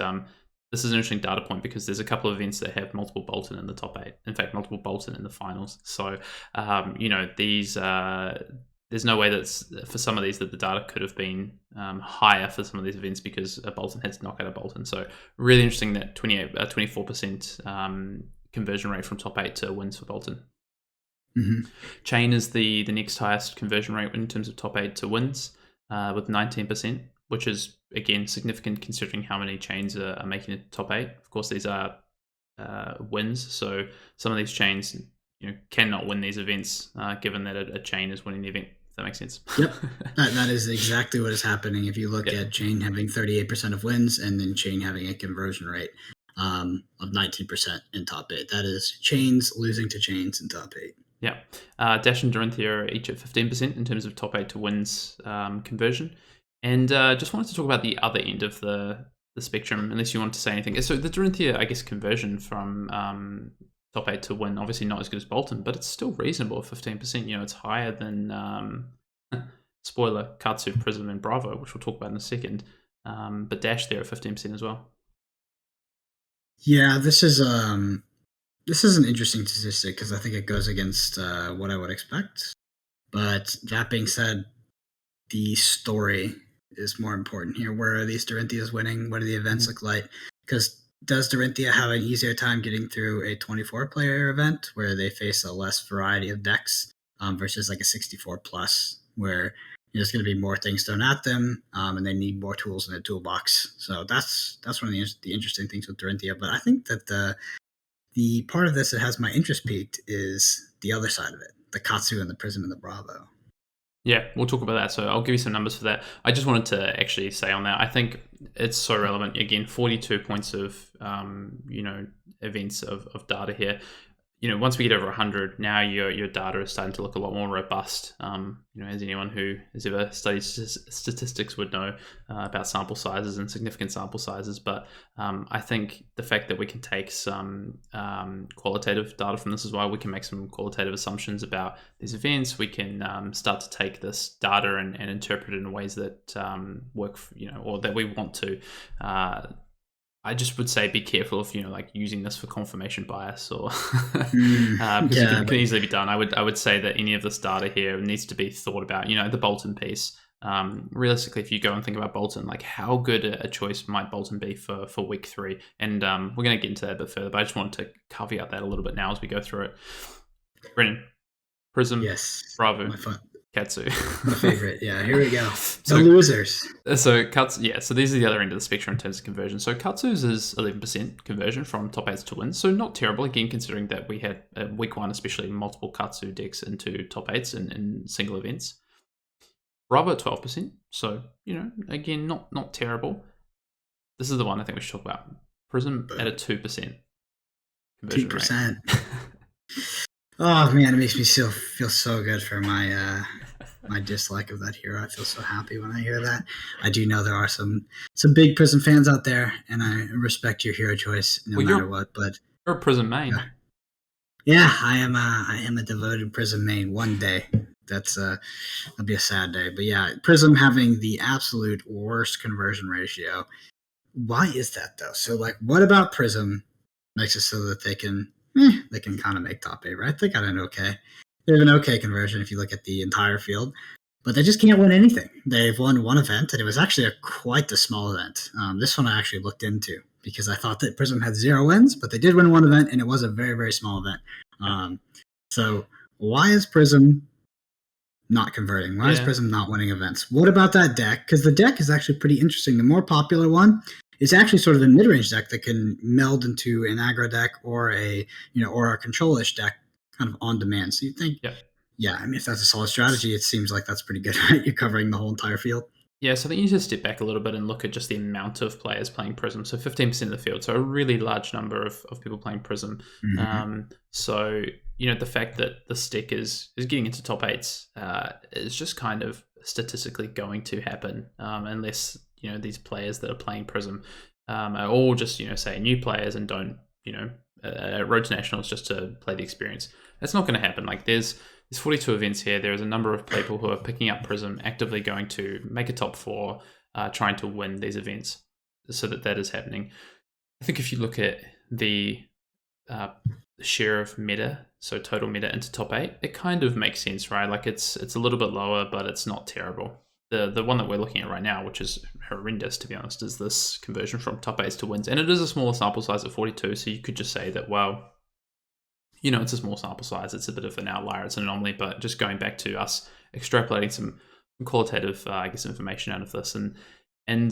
this is an interesting data point because there's a couple of events that have multiple Bolton in the top 8. In fact, multiple Bolton in the finals. So, these there's no way that for some of these that the data could have been higher for some of these events because a Bolton has to knock out a Bolton. So really interesting that 24% conversion rate from top 8 to wins for Bolton. Chain is the next highest conversion rate in terms of top 8 to wins with 19%, which is, again, significant considering how many chains are making it top 8. Of course, these are wins, so some of these chains cannot win these events given that a chain is winning the event. If that makes sense. Yep, that is exactly what is happening. If you look at chain having 38% of wins and then chain having a conversion rate of 19% in top 8, that is chains losing to chains in top 8. Yeah, Dash and Dorinthia are each at 15% in terms of top 8 to wins conversion. And just wanted to talk about the other end of the spectrum, unless you want to say anything. So the Dorinthia, I guess, conversion from top 8 to win, obviously not as good as Bolton, but it's still reasonable at 15%. It's higher than, spoiler, Katsu, Prism, and Bravo, which we'll talk about in a second. But Dash there at 15% as well. Yeah, this is an interesting statistic because I think it goes against what I would expect. But that being said, the story is more important here. Where are these Dorinthias winning? What do the events look like? Because does Dorinthia have an easier time getting through a 24-player event where they face a less variety of decks versus like a 64-plus where there's going to be more things thrown at them and they need more tools in their toolbox? So that's one of the interesting things with Dorinthia. But I think that the part of this that has my interest peaked is the other side of it, the Katsu and the Prism and the Bravo. Yeah, we'll talk about that. So I'll give you some numbers for that. I just wanted to actually say on that, I think it's so relevant. Again, 42 points of, events of data here. once we get over 100, now your data is starting to look a lot more robust. As anyone who has ever studied statistics would know about sample sizes and significant sample sizes. But I think the fact that we can take some qualitative data from this as well, we can make some qualitative assumptions about these events. We can start to take this data and interpret it in ways that work, or that we want to. I just would say be careful of using this for confirmation bias, or because it can easily be done. I would say that any of this data here needs to be thought about. The Bolton piece. Realistically, if you go and think about Bolton, like how good a choice might Bolton be for week 3, and we're going to get into that a bit further. But I just wanted to caveat that a little bit now as we go through it. Brennan, Prism, yes, Bravo, Katsu. My favorite. Yeah, here we go. The losers. So these are the other end of the spectrum in terms of conversion. So Katsu's is 11% conversion from top 8s to wins. So not terrible, again, considering that we had week 1, especially multiple Katsu decks into top 8s in single events. Bravo at 12%. So, again, not terrible. This is the one I think we should talk about. Prism at a 2% conversion 2%. Oh man, it makes me feel so good for my my dislike of that hero. I feel so happy when I hear that. I do know there are some big Prism fans out there, and I respect your hero choice no matter what. But you're a Prism main. Yeah, I am a devoted Prism main. One day, that'll be a sad day. But yeah, Prism having the absolute worst conversion ratio. Why is that though? So what about Prism makes it so that they can kind of make top 8, right? They got an okay. They have an okay conversion if you look at the entire field, but they just can't win anything. They've won one event, and it was actually quite a small event. This one I actually looked into because I thought that Prism had 0 wins, but they did win one event, and it was a very, very small event. So why is Prism not converting? Why is Prism not winning events? What about that deck? Because the deck is actually pretty interesting. The more popular one is actually sort of a mid-range deck that can meld into an aggro deck or a control-ish deck kind of on demand. So you think, I mean, if that's a solid strategy, it seems like that's pretty good, right? You're covering the whole entire field. Yeah, so I think you need to step back a little bit and look at just the amount of players playing Prism. So 15% of the field, so a really large number of people playing Prism. Mm-hmm. So, the fact that the stick is getting into top 8s is just kind of statistically going to happen unless these players that are playing Prism are all just say new players and don't Road to Nationals just to play the experience. That's not going to happen. There's 42 events here. There's a number of people who are picking up Prism, actively going to make a top 4, trying to win these events, so that is happening. I think if you look at the share of meta, so total meta into top 8, it kind of makes sense, right? It's a little bit lower, but it's not terrible. The one that we're looking at right now, which is horrendous to be honest, is this conversion from top 8s to wins. And it is a smaller sample size at 42, so you could just say that, well, it's a small sample size, it's a bit of an outlier, it's an anomaly, but just going back to us extrapolating some qualitative, information out of this. And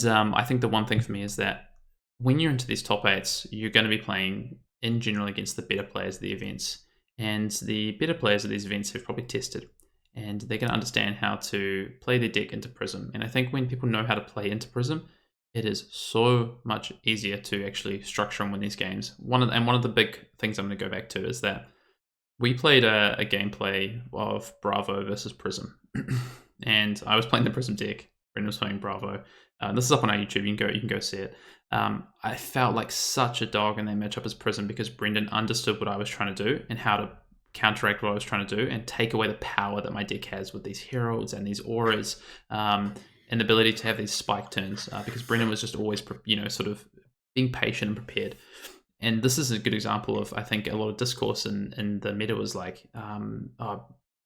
I think the one thing for me is that when you're into these top 8s, you're going to be playing in general against the better players of the events. And the better players of these events have probably tested, and they're going to understand how to play their deck into Prism. And I think when people know how to play into Prism, it is so much easier to actually structure and win these games. One of the big things I'm going to go back to is that we played a gameplay of Bravo versus Prism. And I was playing the Prism deck, Brendan was playing Bravo. This is up on our YouTube, you can go see it. I felt like such a dog in their matchup as Prism because Brendan understood what I was trying to do and how to counteract what I was trying to do and take away the power that my deck has with these heralds and these auras, and the ability to have these spike turns, because Brendan was just always sort of being patient and prepared. And this is a good example of, I think, a lot of discourse in the meta was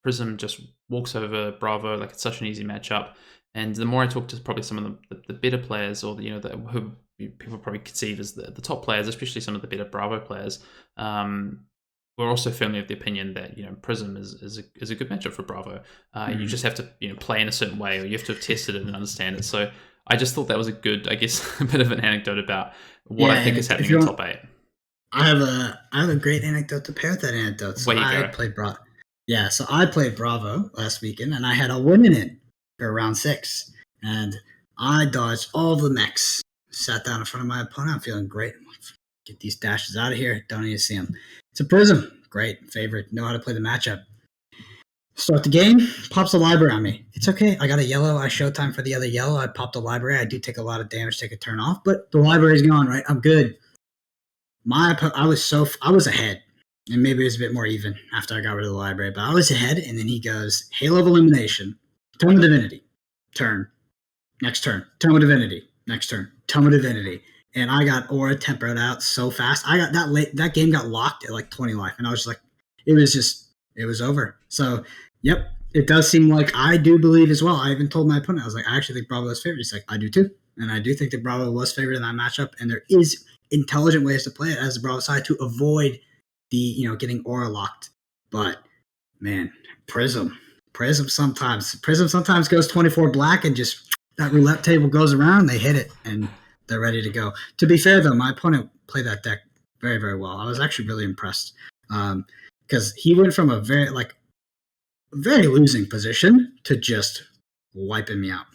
Prism just walks over Bravo, it's such an easy matchup. And the more I talk to probably some of the better players, or who people probably conceive as the top players, especially some of the better Bravo players, we're also firmly of the opinion that Prism is a good matchup for Bravo. You just have to play in a certain way, or you have to have tested it and understand it. So I just thought that was a good, I guess, a bit of an anecdote about what I think is happening in top 8. I have a great anecdote to pair with that anecdote. So I played Bravo. Yeah, so I played Bravo last weekend, and I had a win in it for round 6, and I dodged all the mechs. Sat down in front of my opponent. I'm feeling great. I'm like, get these dashes out of here. Don't need to see them. It's a Prism. Great. Favorite. Know how to play the matchup. Start the game. Pops a library on me. It's okay. I got a yellow. I showtime for the other yellow. I popped a library. I do take a lot of damage, take a turn off, but the library's gone, right? I'm good. I was ahead. And maybe it was a bit more even after I got rid of the library, but I was ahead, and then he goes, Halo of Illumination, Tome of Divinity, turn, next turn, Tome of Divinity, next turn, Tome of Divinity, and I got Aura tempered out so fast. I got that game got locked at like 20 life, and I was like, it was over. So, yep, it does seem like I do believe as well. I even told my opponent, I was like, I actually think Bravo was favored. He's like, I do too, and I do think that Bravo was favored in that matchup, and there is intelligent ways to play it as the Bravo side to avoid the getting aura locked. But man, Prism sometimes goes 24 black, and just that roulette table goes around, they hit it and they're ready to go. To be fair though, my opponent played that deck very, very well. I was actually really impressed because he went from a very losing position to just wiping me out.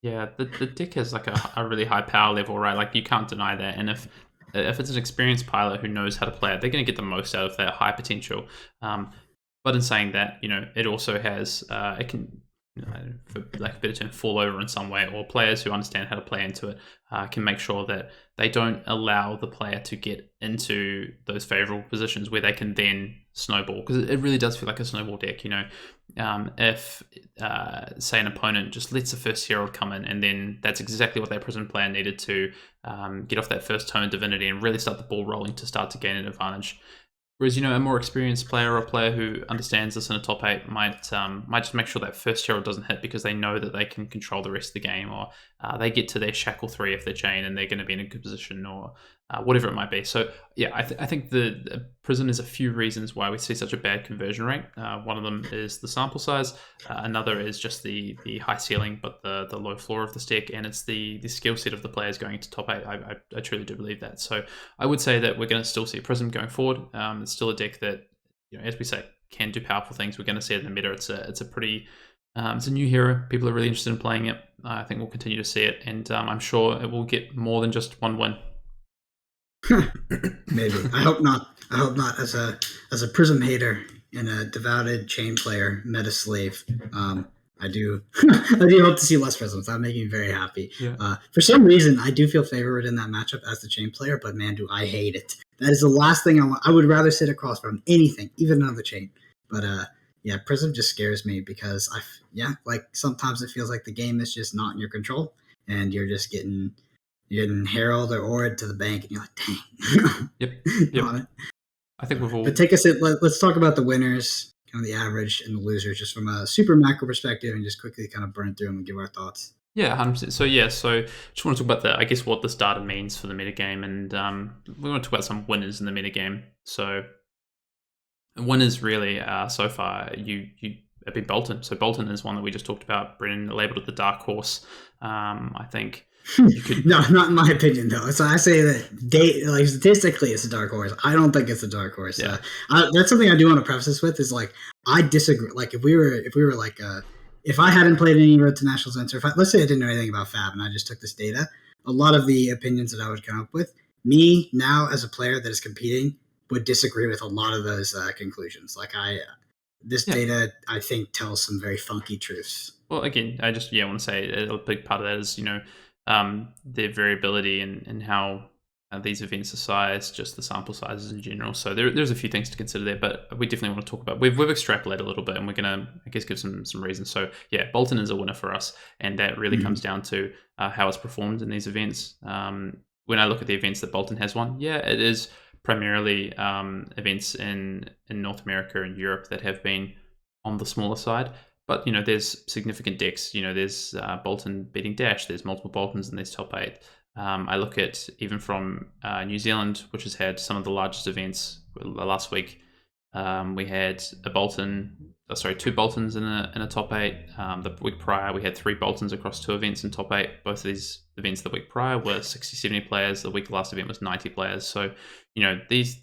Yeah, the deck has like a really high power level, right? Like you can't deny that. And if it's an experienced pilot who knows how to play it, they're going to get the most out of that high potential. But in saying that, it also has, it can, for lack of a better term, fall over in some way, or players who understand how to play into it can make sure that they don't allow the player to get into those favorable positions where they can then snowball, because it really does feel like a snowball deck. If say an opponent just lets the first Herald come in, and then that's exactly what that Prism player needed to get off that first Tome of Divinity and really start the ball rolling to start to gain an advantage. Whereas, a more experienced player or a player who understands this in a top 8 might just make sure that first Herald doesn't hit, because they know that they can control the rest of the game, or they get to their Shackle 3 if they're chain and they're going to be in a good position, or whatever it might be. So, yeah, I think the Prism is a few reasons why we see such a bad conversion rate. One of them is the sample size. Another is just the high ceiling but the low floor of the deck, and it's the skill set of the players going into top 8. I truly do believe that. So I would say that we're going to still see Prism going forward. It's still a deck that, as we say, can do powerful things. We're going to see it in the meta. It's a pretty it's a new hero. People are really interested in playing it. I think we'll continue to see it, and I'm sure it will get more than just one win. Maybe. I hope not. As a Prism hater and a devoted chain player, meta slave, I do hope to see less Prisms. That making me very happy. Yeah. For some reason, I do feel favored in that matchup as the chain player, but man, do I hate it. That is the last thing I want. I would rather sit across from anything, even another chain. But yeah, Prism just scares me because sometimes it feels like the game is just not in your control, and you're just getting Herald or Aura to the bank, and you're like, dang. Yep. I think we've all. But let's talk about the winners, kind of the average, and the losers, just from a super macro perspective, and just quickly kind of burn through them and give our thoughts. Yeah, 100%. So just want to talk about what this data means for the metagame, and we want to talk about some winners in the metagame. So winners really so far have been Boltyn. So Boltyn is one that we just talked about. Brennan labeled it the dark horse. I think. No, not in my opinion though. So I say that statistically it's a dark horse. I don't think it's a dark horse. Yeah. That's something I do want to preface this with, is like, I disagree. Like if we were like if I hadn't played any Road to Nationals events, or let's say I didn't know anything about Fab and I just took this data, a lot of the opinions that I would come up with, me now as a player that is competing, would disagree with a lot of those conclusions. Like data I think tells some very funky truths. Well, again, I just want to say a big part of that is their variability and how these events are sized, just the sample sizes in general. So there's a few things to consider there, but we definitely want to talk about. We've extrapolated a little bit, and we're going to, I guess, give some reasons. So yeah, Boltyn is a winner for us, and that really comes down to how it's performed in these events. When I look at the events that Boltyn has won, it is primarily events in North America and Europe that have been on the smaller side. But, there's significant decks. There's Boltyn beating Dash. There's multiple Boltyns in these top 8. I look at even from New Zealand, which has had some of the largest events. Last week, we had two Boltyns in a top 8. The week prior, we had 3 Boltyns across 2 events in top 8. Both of these events the week prior were 60, 70 players. The last event was 90 players. So, these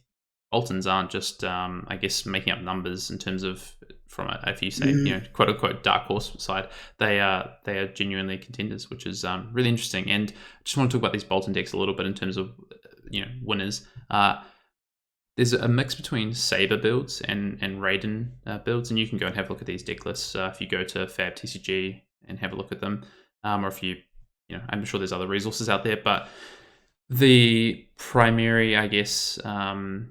Boltyns aren't just, I guess, making up numbers in terms of, from if you say, quote unquote dark horse side, they are genuinely contenders, which is really interesting. And I just want to talk about these Boltyn decks a little bit in terms of, winners. There's a mix between Saber builds and Raiden builds, and you can go and have a look at these deck lists if you go to Fab TCG and have a look at them, or if I'm sure there's other resources out there, but the primary, I guess, Raiden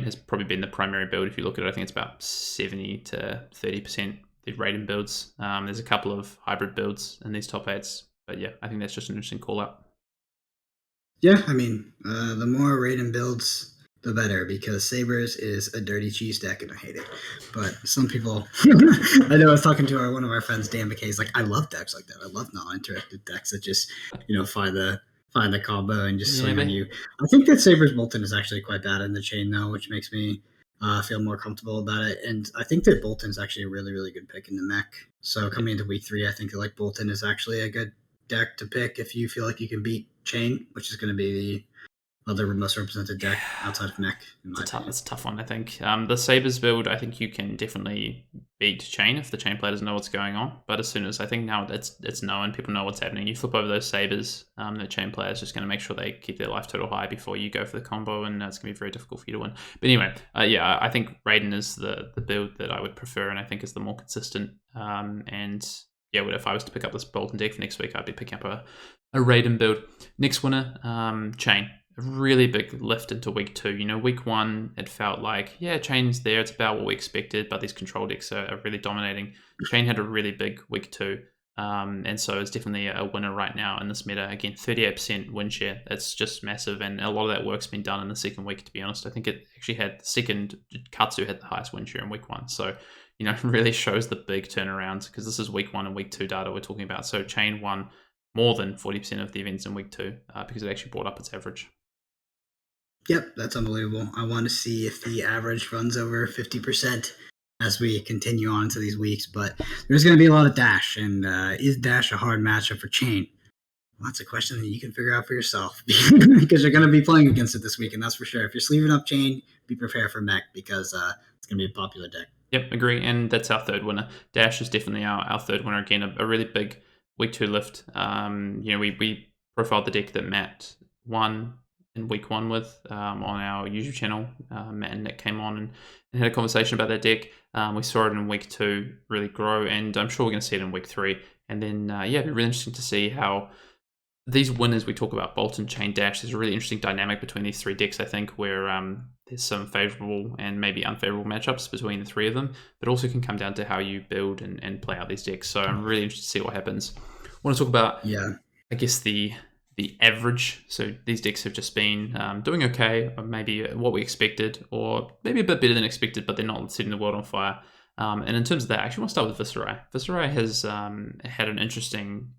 has probably been the primary build. If you look at it, I think it's about 70 to 30% the Raiden builds. There's a couple of hybrid builds in these top 8s, but yeah, I think that's just an interesting call out. Yeah, I mean, the more Raiden builds, the better, because Sabres is a dirty cheese deck, and I hate it. But some people, I know I was talking to one of our friends, Dan McKay, he's like, I love decks like that. I love non-interactive decks that just, find the combo and just swing on you. I think that Sabres Bolton is actually quite bad in the chain, though, which makes me feel more comfortable about it. And I think that Bolton's actually a really, really good pick in the mech. So coming into week 3, I think that Bolton is actually a good deck to pick if you feel like you can beat Chain, which is going to be the other most represented deck outside of mech. It's a tough one, I think. The Sabres build, I think you can definitely beat Chain if the Chain player doesn't know what's going on. But as soon as I think now it's known, people know what's happening. You flip over those Sabres, the Chain player is just going to make sure they keep their life total high before you go for the combo, and it's going to be very difficult for you to win. But anyway, I think Raiden is the build that I would prefer, and I think is the more consistent. If I was to pick up this Bolton deck for next week, I'd be picking up a Raiden build. Next winner, Chain. A really big lift into week 2. Week 1, it felt like, Chain's there. It's about what we expected, but these control decks are really dominating. Chain had a really big week 2. And so it's definitely a winner right now in this meta. Again, 38% win share. That's just massive. And a lot of that work's been done in the second week, to be honest. I think it actually had the second, Katsu had the highest win share in week 1. So, it really shows the big turnarounds, because this is week 1 and week 2 data we're talking about. So Chain won more than 40% of the events in week 2 because it actually brought up its average. Yep, that's unbelievable. I want to see if the average runs over 50% as we continue on to these weeks, but there's going to be a lot of Dash, and is Dash a hard matchup for Chain? Well, that's a question that you can figure out for yourself, because you're going to be playing against it this week, and that's for sure. If you're sleeving up Chain, be prepared for Mech, because it's going to be a popular deck. Yep, agree, and that's our third winner. Dash is definitely our third winner. Again, a really big week 2 lift. We profiled the deck that Matt won in week 1 with on our YouTube channel. Matt and Nick came on and had a conversation about that deck. We saw it in week 2 really grow, and I'm sure we're going to see it in week 3. And then, it'd be really interesting to see how these winners we talk about, Bolton, Chain, Dash, there's a really interesting dynamic between these 3 decks, I think, where there's some favorable and maybe unfavorable matchups between the 3 of them, but also can come down to how you build and play out these decks. So I'm really interested to see what happens. I want to talk about, I guess, the average. So these decks have just been doing okay, or maybe what we expected, or maybe a bit better than expected, but they're not setting the world on fire. And in terms of that, I actually want to start with Viserai. Viserai has had an interesting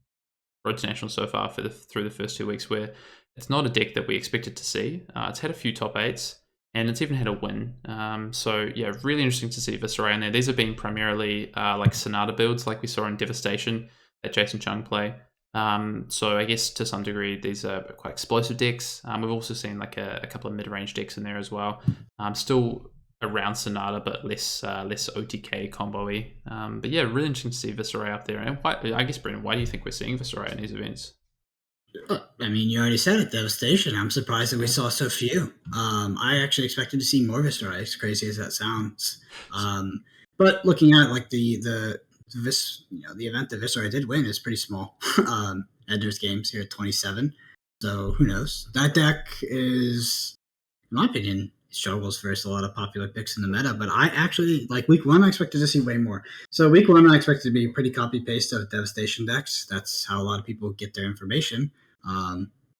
road to national so far through the first 2 weeks, where it's not a deck that we expected to see. It's had a few top 8s, and it's even had a win. Really interesting to see Viserai in there. These have been primarily like Sonata builds, like we saw in Devastation that Jason Chung play. So I guess to some degree, these are quite explosive decks. We've also seen like a couple of mid-range decks in there as well. Still around Sonata, but less OTK combo-y. Really interesting to see Viserai up there. And I guess, Brendan, why do you think we're seeing Viserai in these events? I mean, you already said it, Devastation. I'm surprised that we saw so few. I actually expected to see more Viserai, as crazy as that sounds. But looking at like the event that Viserai did win is pretty small. Edgar's games here at 27. So who knows? That deck is, in my opinion, struggles versus a lot of popular picks in the meta. But I actually, like week 1, I expected to see way more. So week 1, I expected to be pretty copy-paste of Devastation decks. That's how a lot of people get their information,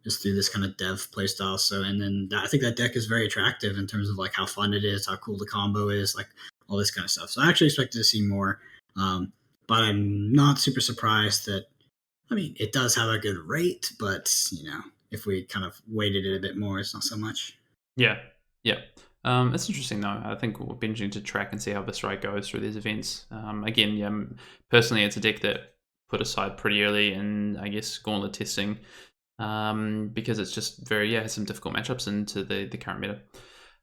just through this kind of dev playstyle. So, and then I think that deck is very attractive in terms of like how fun it is, how cool the combo is, like all this kind of stuff. So I actually expected to see more. But I'm not super surprised that, I mean, it does have a good rate, but, if we kind of weighted it a bit more, it's not so much. Yeah. It's interesting, though. I think we'll be interesting to track and see how Viserai goes through these events. Personally, it's a deck that put aside pretty early in, I guess, Gauntlet testing, because it's just has some difficult matchups into the current meta.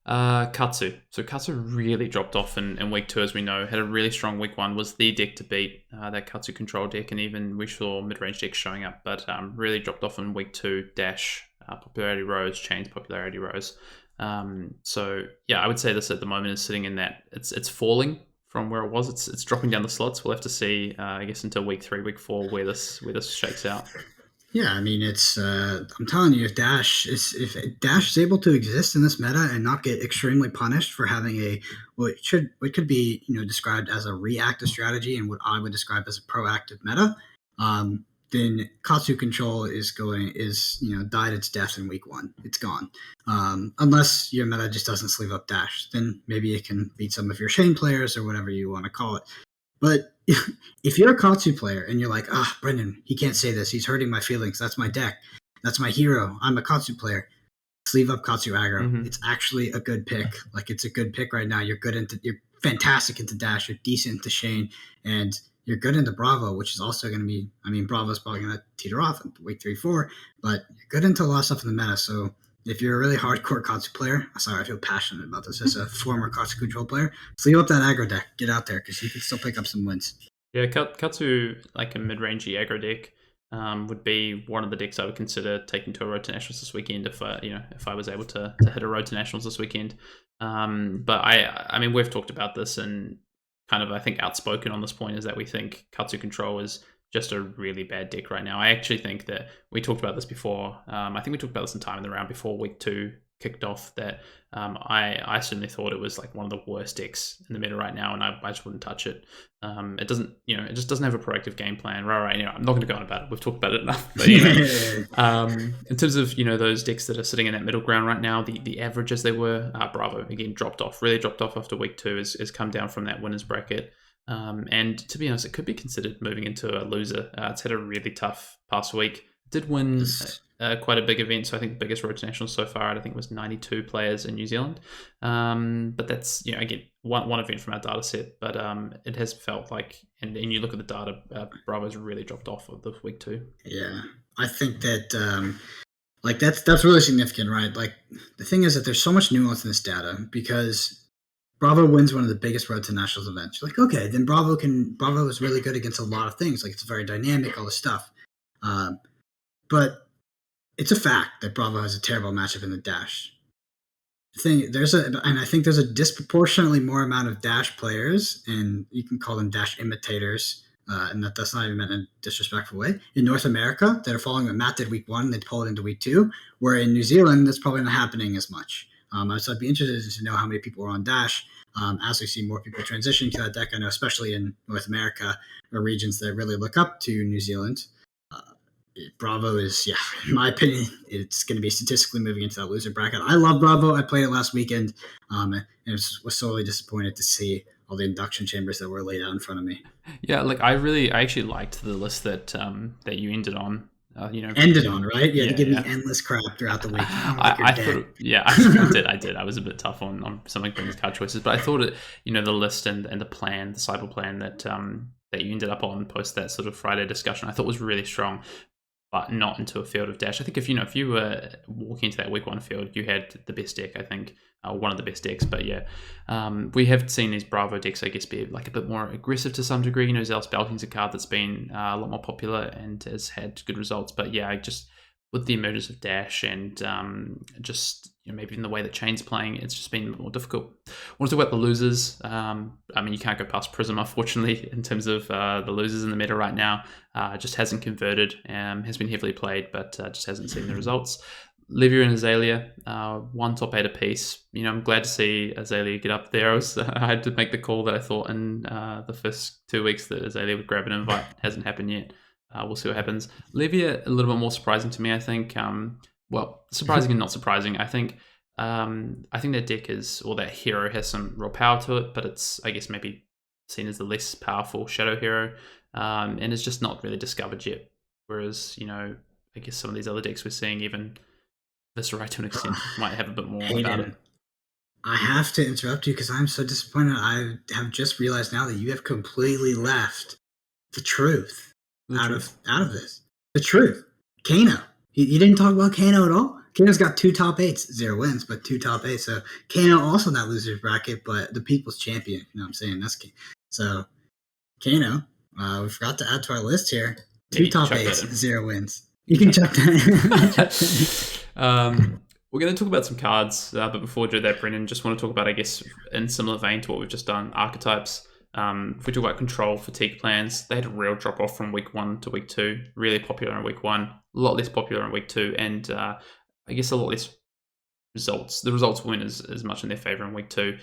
Katsu. So Katsu really dropped off in week 2, as we know. Had a really strong week 1, was the deck to beat, that Katsu control deck, and even we saw mid-range decks showing up, but really dropped off in week 2. Dash popularity rose, Chain's popularity rose. So yeah, I would say this at the moment is sitting in that it's falling from where it was. It's dropping down the slots. We'll have to see, I guess, until week 3, week 4 where this shakes out. Yeah, I mean, it's. I'm telling you, if Dash is able to exist in this meta and not get extremely punished for having what could be described as a reactive strategy and what I would describe as a proactive meta, then Katsu Control is died its death in week 1. It's gone. Unless your meta just doesn't sleeve up Dash, then maybe it can beat some of your Shane players or whatever you want to call it. But if you're a Katsu player and you're like, Brendan, he can't say this. He's hurting my feelings. That's my deck. That's my hero. I'm a Katsu player. Sleeve up Katsu aggro. Mm-hmm. It's actually a good pick. Like, it's a good pick right now. You're fantastic into Dash. You're decent into Shane. And you're good into Bravo, which is also going to be, Bravo's probably going to teeter off in week 3, 4. But you're good into a lot of stuff in the meta. So if you're a really hardcore Katsu player, sorry, I feel passionate about this as a former Katsu Control player, sleeve up that aggro deck. Get out there because you can still pick up some wins. Yeah, Katsu, like a mid-rangey aggro deck, would be one of the decks I would consider taking to a Road to Nationals this weekend if I was able to hit a Road to Nationals this weekend. But I mean, we've talked about this and kind of, I think, outspoken on this point is that we think Katsu Control is just a really bad deck right now. I actually think that we talked about this before. I think we talked about this in time in the round before week 2 kicked off, that I certainly thought it was like one of the worst decks in the meta right now, and I just wouldn't touch it. It doesn't, it just doesn't have a proactive game plan. Right. I'm not going to go on about it. We've talked about it enough. But in terms of those decks that are sitting in that middle ground right now, the average as they were, Bravo again really dropped off after week 2, has come down from that winners bracket. And to be honest, it could be considered moving into a loser. It's had a really tough past week. Did win quite a big event, so I think the biggest Road to Nationals so far, I think, was 92 players in New Zealand. But that's, again, one event from our data set, but it has felt like, and you look at the data, Bravo's really dropped off of the week 2. Yeah, I think that that's really significant, right? Like, the thing is that there's so much nuance in this data because Bravo wins one of the biggest Road to Nationals events. You're like, okay, then Bravo is really good against a lot of things. Like, it's very dynamic, all this stuff. But it's a fact that Bravo has a terrible matchup in the Dash. And I think there's a disproportionately more amount of Dash players, and you can call them Dash imitators, and that's not even meant in a disrespectful way, in North America that are following what Matt did week 1, they pull it into week 2, where in New Zealand, that's probably not happening as much. So I'd be interested to know how many people are on Dash as we see more people transition to that deck. I know especially in North America or regions that really look up to New Zealand, Bravo is, in my opinion, it's going to be statistically moving into that loser bracket. I love Bravo. I played it last weekend, and was sorely disappointed to see all the induction chambers that were laid out in front of me. Yeah, like I actually liked the list that you ended on. Ended on, right? You had to give me endless crap throughout the week. I thought, I did. I was a bit tough on some of Ben's card choices, but I thought it, the list and the plan, the cyber plan that you ended up on post that sort of Friday discussion, I thought was really strong, but not into a field of Dash. I think if you were walking into that week 1 field, you had the best deck, I think, one of the best decks. But we have seen these Bravo decks, I guess, be like a bit more aggressive to some degree. Zealous Belting's a card that's been a lot more popular and has had good results. But just with the emergence of Dash and maybe in the way that Chain's playing, it's just been more difficult. I want to talk about the losers. You can't go past Prism, unfortunately, in terms of the losers in the meta right now. Just hasn't converted, has been heavily played, but just hasn't seen the results. Livia and Azalea, 1 top 8 apiece. I'm glad to see Azalea get up there. I had to make the call that I thought in the first 2 weeks that Azalea would grab an invite. Hasn't happened yet. We'll see what happens. Livia, a little bit more surprising to me, I think. Surprising and not surprising. I think that deck that hero has some real power to it, but it's, I guess, maybe seen as the less powerful shadow hero, and it's just not really discovered yet. Whereas, I guess some of these other decks we're seeing, even Viscerai to an extent, might have a bit more Hayden, about it. I have to interrupt you because I'm so disappointed. I have just realized now that you have completely left the truth out of this. The truth. Kano. You didn't talk about Kano at all? Kano's got 2 top 8s, 0 wins, but 2 top 8s. So Kano also in that loser's bracket, but the people's champion. You know what I'm saying? That's key. So Kano, we forgot to add to our list here. 2 top 8s, 0 wins. You can check that. We're going to talk about some cards, but before we do that, Brendan, just want to talk about, I guess, in similar vein to what we've just done, archetypes. If we talk about control fatigue plans, they had a real drop off from week 1 to week 2. Really popular in week 1, a lot less popular in week 2, and I guess a lot less results. The results win as much in their favor in week 2.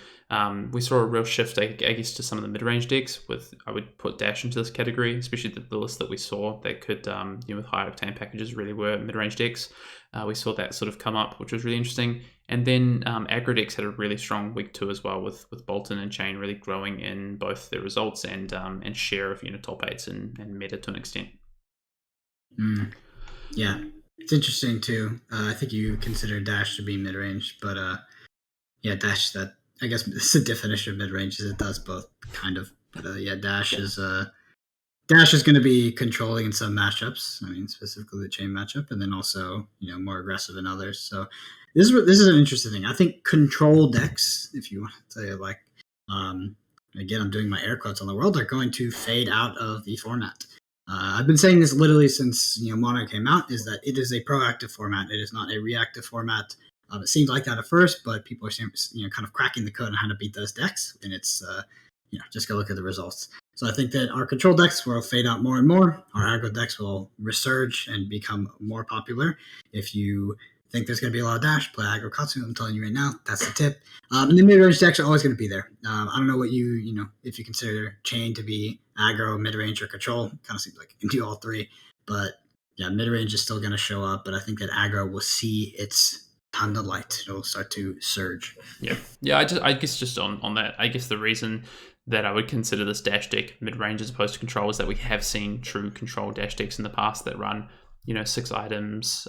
We saw a real shift, I guess, to some of the mid-range decks. I would put Dash into this category, especially the list that we saw that could, with high octane packages, really were mid-range decks. We saw that sort of come up, which was really interesting. And then aggro decks had a really strong week 2 as well, with Boltyn and Chain really growing in both their results and share of top 8s and meta to an extent. Yeah. It's interesting too. I think you consider Dash to be mid-range, but Dash, that I guess it's the definition of mid-range, is it does both kind of. But Dash is going to be controlling in some matchups. I mean, specifically the Chain matchup, and then also more aggressive in others. So this is an interesting thing. I think control decks, if you want to say like, again, I'm doing my air quotes on the world, are going to fade out of the format. I've been saying this literally since Monarch came out, is that it is a proactive format. It is not a reactive format. It seemed like that at first, but people are kind of cracking the code on how to beat those decks, and it's just go look at the results. So I think that our control decks will fade out more and more. Our aggro decks will resurge and become more popular. If you think there's going to be a lot of Dash, play aggro Katsu. I'm telling you right now, that's the tip. And the mid-range decks are always going to be there. I don't know what if you consider Chain to be aggro, mid-range, or control. It kind of seems like you can do all three. But yeah, mid-range is still going to show up. But I think that aggro will see its ton of light. It'll start to surge. Yeah. I guess just on that, I guess the reason that I would consider this Dash deck mid-range as opposed to control is that we have seen true control Dash decks in the past that run 6 items,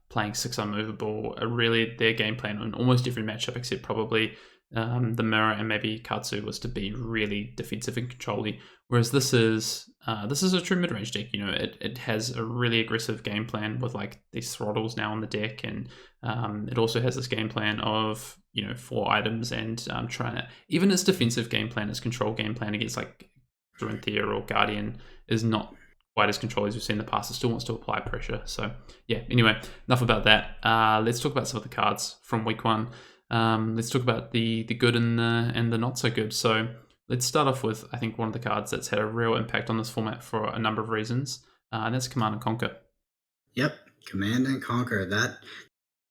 playing 6 unmovable, really their game plan on almost every matchup except probably the Mirror and maybe Katsu was to be really defensive and control-y, whereas this is a true mid-range deck. It has a really aggressive game plan with like these throttles now on the deck, and it also has this game plan of 4 items and trying to, even its defensive game plan, its control game plan against like Dorinthia or Guardian is not quite as control as we've seen in the past. It still wants to apply pressure. So yeah, anyway, enough about that. Let's talk about some of the cards from week 1. Let's talk about the good and the not so good. So let's start off with, I think, one of the cards that's had a real impact on this format for a number of reasons, and that's Command and Conquer. Yep, Command and Conquer.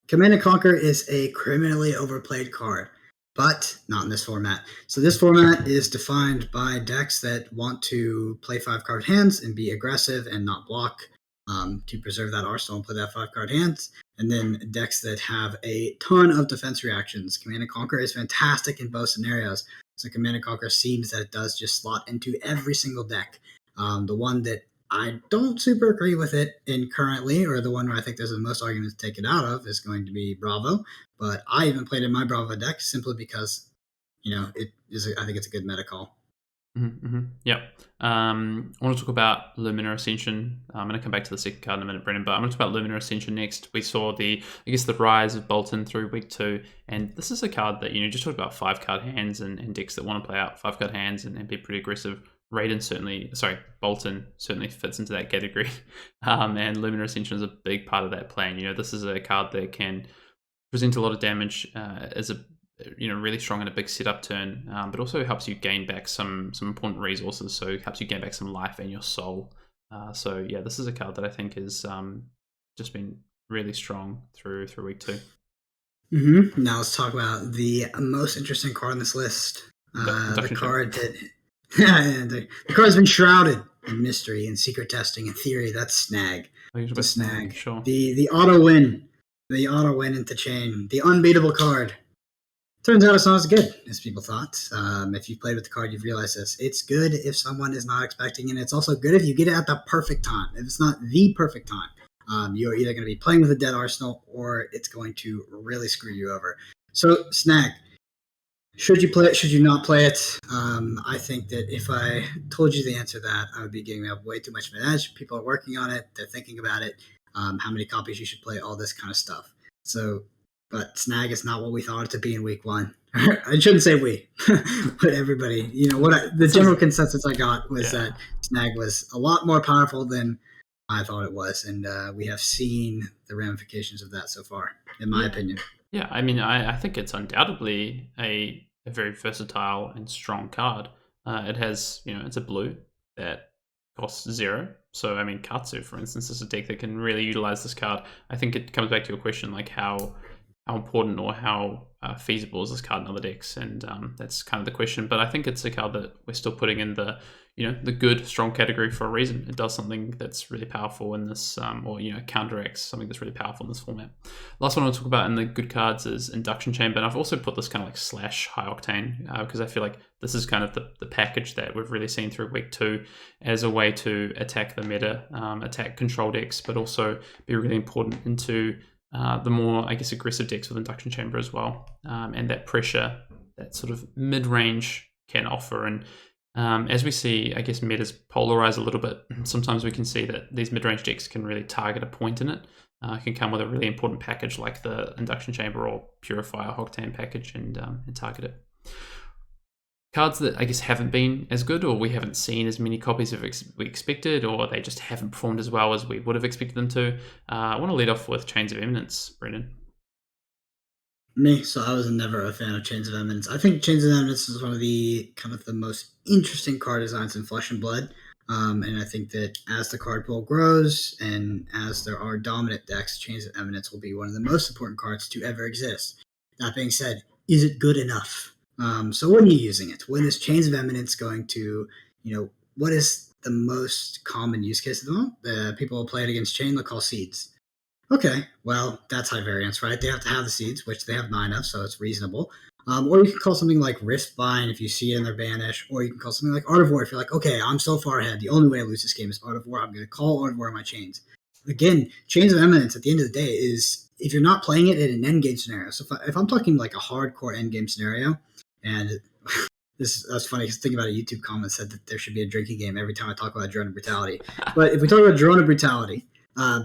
Command and Conquer is a criminally overplayed card, but not in this format. So this format is defined by decks that want to play 5-card hands and be aggressive and not block, to preserve that arsenal and play that 5-card hands. And then decks that have a ton of defense reactions. Command and Conquer is fantastic in both scenarios. So Command and Conquer seems that it does just slot into every single deck. The one that I don't super agree with it in currently, or the one where I think there's the most arguments to take it out of, is going to be Bravo. But I even played in my Bravo deck simply because, it is. I think it's a good meta call. Yep. I want to talk about Luminar Ascension. I'm going to come back to the second card in a minute, Brendan, but I'm going to talk about Luminar Ascension next. We saw the rise of Boltyn through week 2, and this is a card that, just talk about 5-card hands and decks that want to play out 5-card hands and be pretty aggressive. Boltyn certainly fits into that category. And Luminar Ascension is a big part of that plan. This is a card that can present a lot of damage as a really strong in a big setup turn, but also helps you gain back some important resources. So it helps you gain back some life and your soul. This is a card that I think has just been really strong through week 2. Now let's talk about the most interesting card on this list. The card that the card's been shrouded in mystery and secret testing and theory. That's Snag. The Snag. Sure. The auto win. The auto win into Chain. The unbeatable card. Turns out it's not as good as people thought. If you've played with the card, you've realized this. It's good if someone is not expecting it. It's also good if you get it at the perfect time. If it's not the perfect time, you're either going to be playing with a dead arsenal or it's going to really screw you over. So, Snag. Should you play it? Should you not play it? I think that if I told you the answer to that, I would be giving up way too much of an edge. People are working on it. They're thinking about it. How many copies you should play, all this kind of stuff. But Snag is not what we thought it to be in week 1. I shouldn't say we, but everybody. The general consensus I got was that Snag was a lot more powerful than I thought it was, and we have seen the ramifications of that so far, in my opinion. Yeah, I mean, I think it's undoubtedly a very versatile and strong card. It has, it's a blue that costs 0. So, I mean, Katsu, for instance, is a deck that can really utilize this card. I think it comes back to your question, like how important or how feasible is this card in other decks, and that's kind of the question. But I think it's a card that we're still putting in the the good strong category for a reason. It does something that's really powerful in this, or counteracts something that's really powerful in this format. Last one I'll talk about in the good cards is Induction Chamber, and I've also put this kind of like slash high octane because I feel like this is kind of the package that we've really seen through week 2 as a way to attack the meta, attack control decks, but also be really important into the more, I guess, aggressive decks with Induction Chamber as well, and that pressure that sort of mid-range can offer. And as we see, I guess, metas polarize a little bit. Sometimes we can see that these mid-range decks can really target a point in it. Can come with a really important package like the Induction Chamber or Purifier Hogtan package and target it. Cards that I guess haven't been as good, or we haven't seen as many copies as we expected, or they just haven't performed as well as we would have expected them to. I want to lead off with Chains of Eminence, Brendan. Me, so I was never a fan of Chains of Eminence. I think Chains of Eminence is one of the kind of the most interesting card designs in Flesh and Blood. And I think that as the card pool grows and as there are dominant decks, Chains of Eminence will be one of the most important cards to ever exist. That being said, is it good enough? So when are you using it? When is Chains of Eminence going to, what is the most common use case of them? People will play it against Chain, they'll call Seeds. Okay, well, that's high variance, right? They have to have the Seeds, which they have 9 of, so it's reasonable. Or you can call something like Riftbind if you see it in their banish, or you can call something like Art of War if you're like, okay, I'm so far ahead. The only way I lose this game is Art of War. I'm going to call Art of War on my Chains. Again, Chains of Eminence at the end of the day is if you're not playing it in an endgame scenario. So if I'm talking like a hardcore endgame scenario, and that's funny because thinking about a YouTube comment said that there should be a drinking game every time I talk about Drone of Brutality. But if we talk about Drone of Brutality,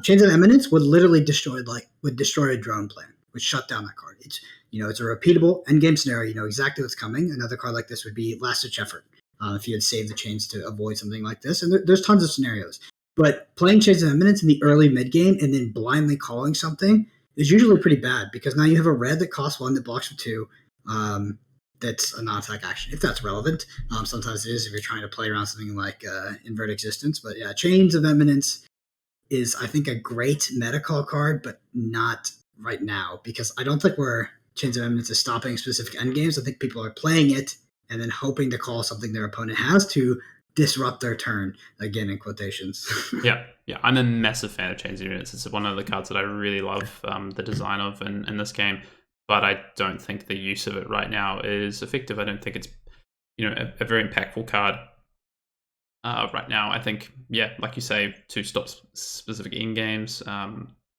Chains of Eminence would literally destroy a drone plan, would shut down that card. It's it's a repeatable endgame scenario. You know exactly what's coming. Another card like this would be Last Ditch Effort. If you had saved the chains to avoid something like this, and there's tons of scenarios. But playing Chains of Eminence in the early mid game and then blindly calling something is usually pretty bad because now you have a red that costs 1 that blocks for 2. That's a non-attack action, if that's relevant. Sometimes it is if you're trying to play around something like Invert Existence. But yeah, Chains of Eminence is, I think, a great meta call card, but not right now because I don't think Chains of Eminence is stopping specific endgames. I think people are playing it and then hoping to call something their opponent has to disrupt their turn, again in quotations. Yeah, I'm a massive fan of Chains of Eminence. It's one of the cards that I really love the design of in this game. But I don't think the use of it right now is effective. I don't think it's, a very impactful card right now. I think, like you say, to stop specific end games,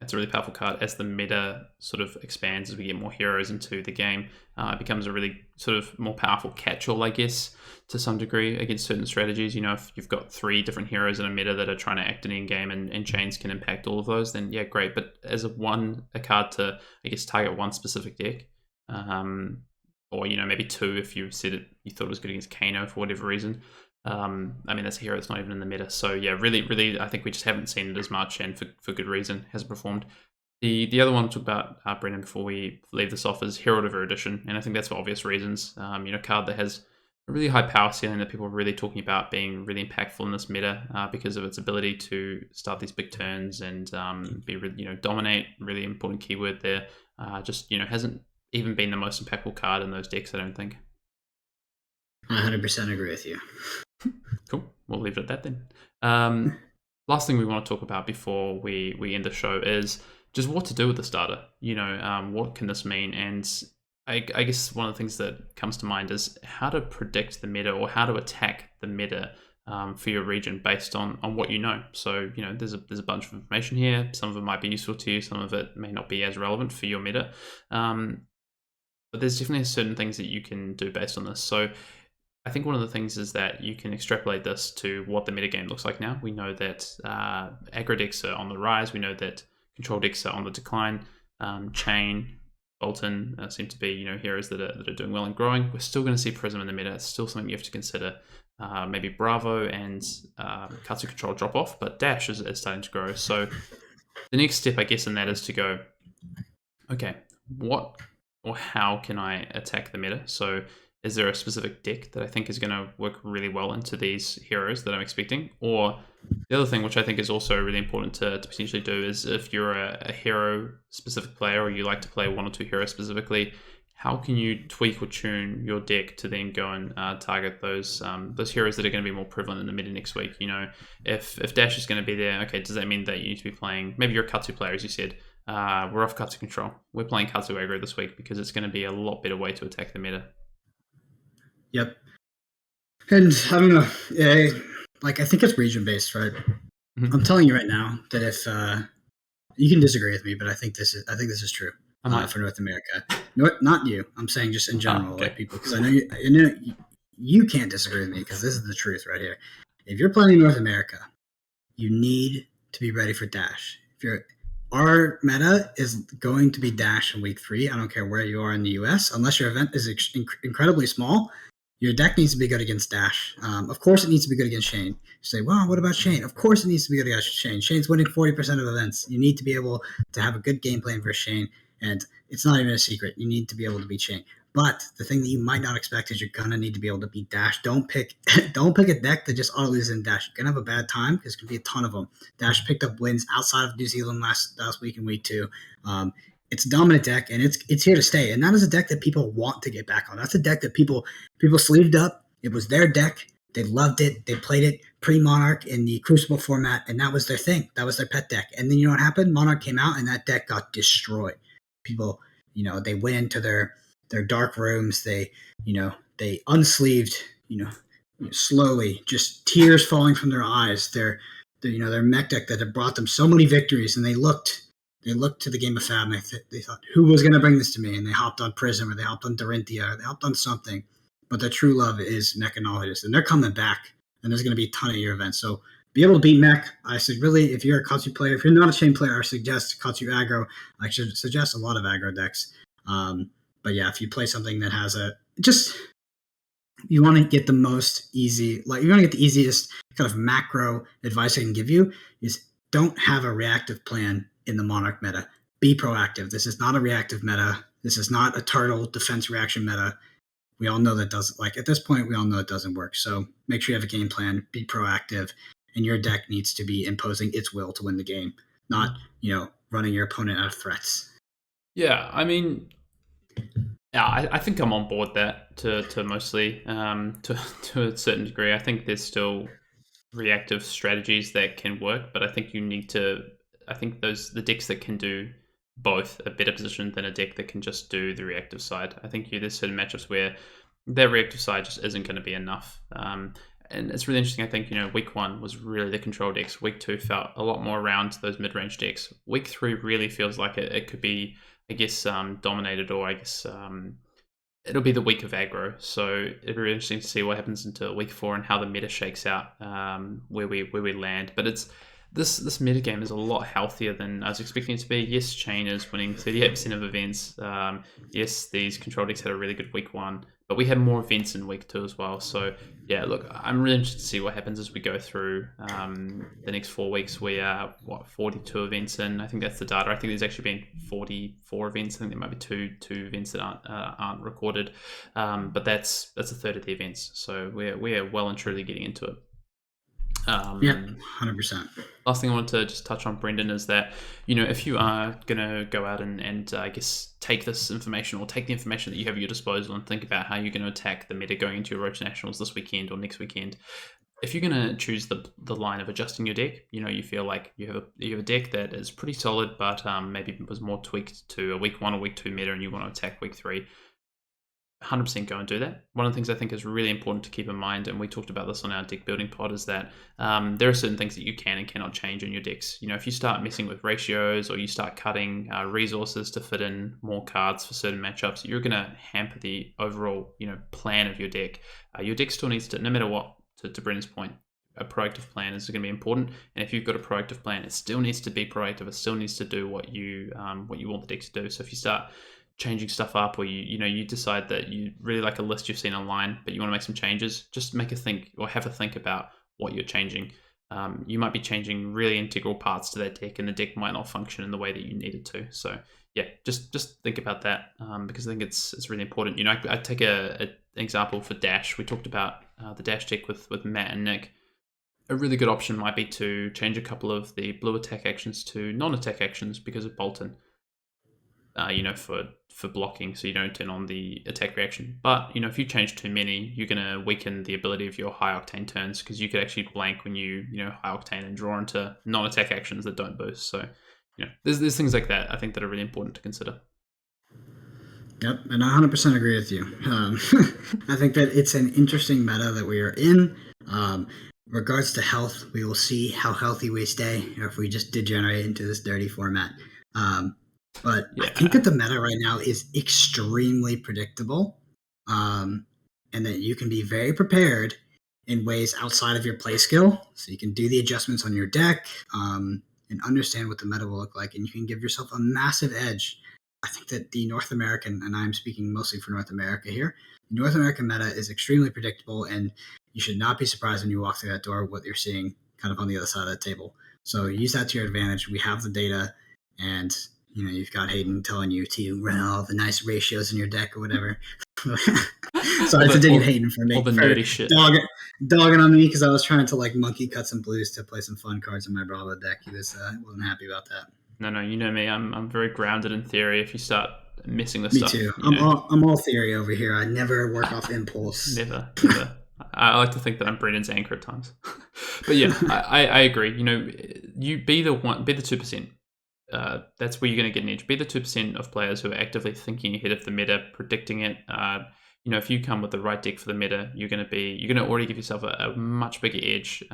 it's a really powerful card. As the meta sort of expands, as we get more heroes into the game, it becomes a really sort of more powerful catch-all, I guess, to some degree against certain strategies. If you've got 3 different heroes in a meta that are trying to act in end game and chains can impact all of those, then yeah, great. But as a card to, I guess, target one specific deck, or maybe 2 if you said it, you thought it was good against Kano for whatever reason. I mean, that's a hero that's not even in the meta. So yeah, really, I think we just haven't seen it as much, and for good reason, hasn't performed. The other one to talk about, Brendan, before we leave this off, is Herald of Erudition, and I think that's for obvious reasons. A card that has a really high power ceiling that people are really talking about being really impactful in this meta because of its ability to start these big turns and be dominate. Really important keyword there. Hasn't even been the most impactful card in those decks, I don't think. I 100% agree with you. Cool. We'll leave it at that then. Last thing we want to talk about before we end the show is just what to do with the starter. What can this mean? And I guess one of the things that comes to mind is how to predict the meta or how to attack the meta for your region based on what you know. So, there's a bunch of information here. Some of it might be useful to you. Some of it may not be as relevant for your meta. But there's definitely certain things that you can do based on this. So I think one of the things is that you can extrapolate this to what the metagame looks like now. We know that aggro decks are on the rise. We know that control decks are on the decline. Chain, Bolton seem to be heroes that are doing well and growing. We're still going to see Prism in the meta. It's still something you have to consider. Maybe Bravo and Katsu Control drop off, but Dash is starting to grow. So the next step, I guess, in that is to go, okay, what or how can I attack the meta? So is there a specific deck that I think is going to work really well into these heroes that I'm expecting? Or the other thing, which I think is also really important to potentially do, is if you're a hero-specific player or you like to play one or two heroes specifically, how can you tweak or tune your deck to then go and target those heroes that are going to be more prevalent in the meta next week? If Dash is going to be there, okay, does that mean that you need to be playing, maybe you're a Katsu player, as you said, we're off Katsu Control. We're playing Katsu aggro this week because it's going to be a lot better way to attack the meta. Yep. And I don't know, I think it's region based, right? Mm-hmm. I'm telling you right now that if you can disagree with me, but I think this is true for North America. Not you. I'm saying just in general, okay. Like people, because I know you can't disagree with me because this is the truth right here. If you're playing North America, you need to be ready for Dash. Our meta is going to be Dash in week 3. I don't care where you are in the US, unless your event is incredibly small. Your deck needs to be good against Dash. Of course, it needs to be good against Shane. You say, well, what about Shane? Of course, it needs to be good against Shane. Shane's winning 40% of events. You need to be able to have a good game plan for Shane, and it's not even a secret. You need to be able to beat Shane. But the thing that you might not expect is you're gonna need to be able to beat Dash. Don't pick a deck that just auto loses in Dash. You're gonna have a bad time because there's gonna be a ton of them. Dash picked up wins outside of New Zealand last week in week 2. It's a dominant deck, and it's here to stay. And that is a deck that people want to get back on. That's a deck that people sleeved up. It was their deck. They loved it. They played it pre-Monarch in the Crucible format, and that was their thing. That was their pet deck. And then you know what happened? Monarch came out, and that deck got destroyed. People, they went into their dark rooms. They unsleeved, slowly, just tears falling from their eyes. Their mech deck that had brought them so many victories, and they looked to the game of Fab, and they thought, who was going to bring this to me? And they hopped on Prism, or they hopped on Dorinthia, or they hopped on something. But their true love is Mechanologist, and they're coming back, and there's going to be a ton of your events. So be able to beat Mech. I said, really, if you're a Katsu player, if you're not a Chain player, I suggest Katsu aggro. I should suggest a lot of aggro decks. But yeah, if you play something that has you want to get the most easy, you want to get the easiest kind of macro advice I can give you is don't have a reactive plan in the Monarch meta. Be proactive. This is not a reactive meta. This is not a turtle defense reaction meta. We all know that doesn't, at this point, we all know it doesn't work. So make sure you have a game plan, be proactive, and your deck needs to be imposing its will to win the game, not, running your opponent out of threats. Yeah, I mean, I think I'm on board that to mostly, to a certain degree. I think there's still reactive strategies that can work, but I think the decks that can do both are better positioned than a deck that can just do the reactive side. I think there's certain matchups where their reactive side just isn't going to be enough. And it's really interesting. I think, week 1 was really the control decks. Week 2 felt a lot more around those mid-range decks. Week 3 really feels like it could be, I guess, dominated, or I guess it'll be the week of aggro. So it'll be really interesting to see what happens into week 4 and how the meta shakes out, where we land. But this metagame is a lot healthier than I was expecting it to be. Yes, Chain is winning 38% of events. Yes, these control decks had a really good week 1, but we had more events in week 2 as well. So yeah, look, I'm really interested to see what happens as we go through the next 4 weeks. We are 42 events in. I think that's the data. I think there's actually been 44 events. I think there might be two events that aren't recorded, but that's a third of the events. So we're well and truly getting into it. Yeah, 100%. Last thing I wanted to just touch on, Brendan, is that, if you are going to go out and I guess take this information, or take the information that you have at your disposal and think about how you're going to attack the meta going into your Road to Nationals this weekend or next weekend, if you're going to choose the line of adjusting your deck, you feel like you have a deck that is pretty solid, but maybe was more tweaked to a week 1 or week 2 meta, and you want to attack week 3, 100% go and do that. One of the things I think is really important to keep in mind, and we talked about this on our deck building pod, is that there are certain things that you can and cannot change in your decks. If you start messing with ratios, or you start cutting resources to fit in more cards for certain matchups, you're going to hamper the overall plan of your deck. Your deck still needs to, no matter what, to Brendan's point, a proactive plan is going to be important. And if you've got a proactive plan, it still needs to be proactive. It still needs to do what you want the deck to do. So if you start changing stuff up, or you decide that you really like a list you've seen online, but you want to make some changes, just have a think about what you're changing. You might be changing really integral parts to that deck, and the deck might not function in the way that you need it to. So yeah, just think about that, because I think it's really important. I take an example for Dash. We talked about the Dash deck with Matt and Nick. A really good option might be to change a couple of the blue attack actions to non-attack actions because of Bolton. For blocking, so you don't turn on the attack reaction. But if you change too many, you're going to weaken the ability of your high octane turns, because you could actually blank when you high octane and draw into non-attack actions that don't boost. So there's things like that I think that are really important to consider. Yep, and I 100% agree with you. I think that it's an interesting meta that we are in. Regards to health, we will see how healthy we stay, or if we just degenerate into this dirty format. But yeah. I think that the meta right now is extremely predictable, and that you can be very prepared in ways outside of your play skill. So you can do the adjustments on your deck, and understand what the meta will look like, and you can give yourself a massive edge. I think that the North American, and I'm speaking mostly for North America here, the North American meta is extremely predictable, and you should not be surprised when you walk through that door what you're seeing kind of on the other side of the table. So use that to your advantage. We have the data, and you've got Hayden telling you to run all the nice ratios in your deck or whatever. Sorry to dig at Hayden for me. All the nerdy shit. Dogging on me because I was trying to monkey cut some blues to play some fun cards in my Bravo deck. He wasn't happy about that. No, you know me. I'm very grounded in theory. If you start missing the stuff, me too. I'm all theory over here. I never work off impulse. Never. I like to think that I'm Brendan's anchor at times. But yeah, I agree. You be the 2%. That's where you're going to get an edge. Be the 2% of players who are actively thinking ahead of the meta, predicting it. If you come with the right deck for the meta, you're going to already give yourself a much bigger edge.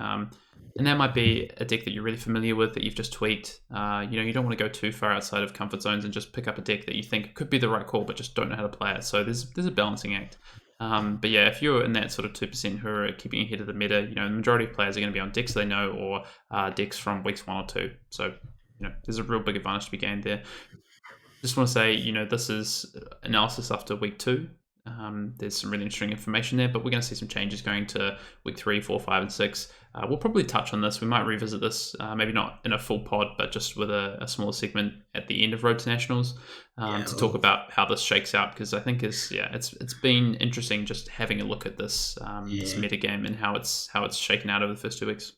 And that might be a deck that you're really familiar with, that you've just tweaked. You don't want to go too far outside of comfort zones and just pick up a deck that you think could be the right call, but just don't know how to play it. So there's a balancing act. But yeah, if you're in that sort of 2% who are keeping ahead of the meta, the majority of players are going to be on decks they know, or decks from weeks 1 or 2. So there's a real big advantage to be gained there. Just want to say, this is analysis after week 2. There's some really interesting information there, but we're going to see some changes going to week 3, 4, 5, and 6. We'll probably touch on this. We might revisit this, maybe not in a full pod, but just with a smaller segment at the end of Road to Nationals, to talk about how this shakes out, because I think it's been interesting just having a look at this this metagame and how it's shaken out over the first 2 weeks.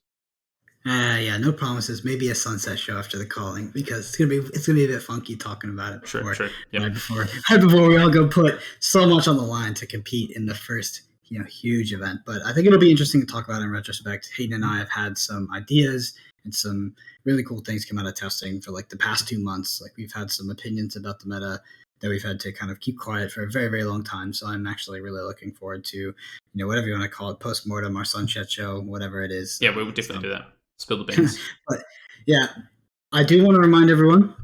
No promises. Maybe a sunset show after the calling, because it's gonna be a bit funky talking about it before, True. Yep. Right before we all go put so much on the line to compete in the first huge event. But I think it'll be interesting to talk about in retrospect. Hayden and I have had some ideas and some really cool things come out of testing for the past 2 months. We've had some opinions about the meta that we've had to kind of keep quiet for a very, very long time. So I'm actually really looking forward to whatever you want to call it, postmortem or sunset show, whatever it is. Yeah, we will definitely do that. Spill the beans. But yeah, I do want to remind everyone,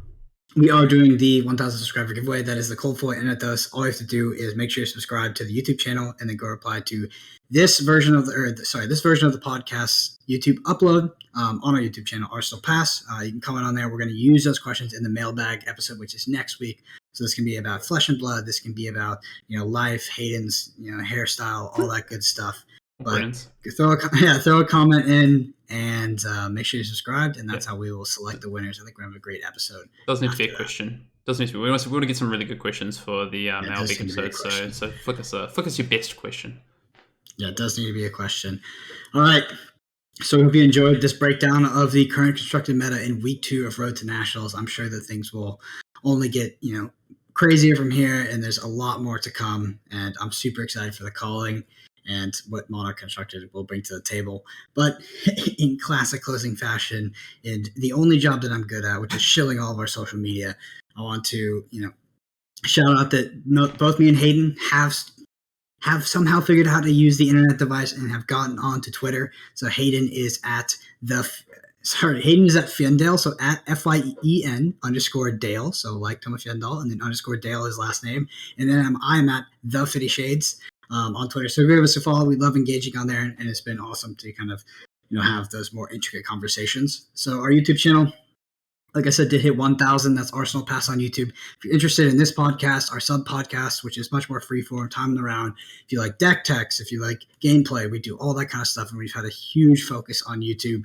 we are doing the 1,000 subscriber giveaway. That is the Cold Foil Internet Dose. All you have to do is make sure you subscribe to the YouTube channel and then go reply to this version of the podcast YouTube upload on our YouTube channel, Arsenal Pass. You can comment on there. We're going to use those questions in the mailbag episode, which is next week. So this can be about Flesh and Blood. This can be about life, Hayden's hairstyle, all that good stuff. But throw a comment in and make sure you're subscribed, and that's how we will select the winners. I think we're going to have a great episode. Doesn't need to be a question. Doesn't need to be. We want to get some really good questions for the mailbag episode. So flick us your best question. Yeah, it does need to be a question. All right. So we hope you enjoyed this breakdown of the current constructed meta in week 2 of Road to Nationals. I'm sure that things will only get crazier from here, and there's a lot more to come. And I'm super excited for the calling and what Monarch Constructed will bring to the table. But in classic closing fashion, in the only job that I'm good at, which is shilling all of our social media, I want to, shout out that both me and Hayden have somehow figured out how to use the internet device and have gotten onto Twitter. So Hayden is at Fjendale, so at FYEN_Dale, so like Thomas Fjendal, and then _Dale his last name. And then I'm at The Fitty Shades on Twitter. So give us a follow. We love engaging on there, and it's been awesome to kind of have those more intricate conversations. So our YouTube channel, like I said, did hit 1,000. That's Arsenal Pass on YouTube. If you're interested in this podcast, our sub podcast, which is much more free form, time in the round. If you like deck techs, if you like gameplay, we do all that kind of stuff. And we've had a huge focus on YouTube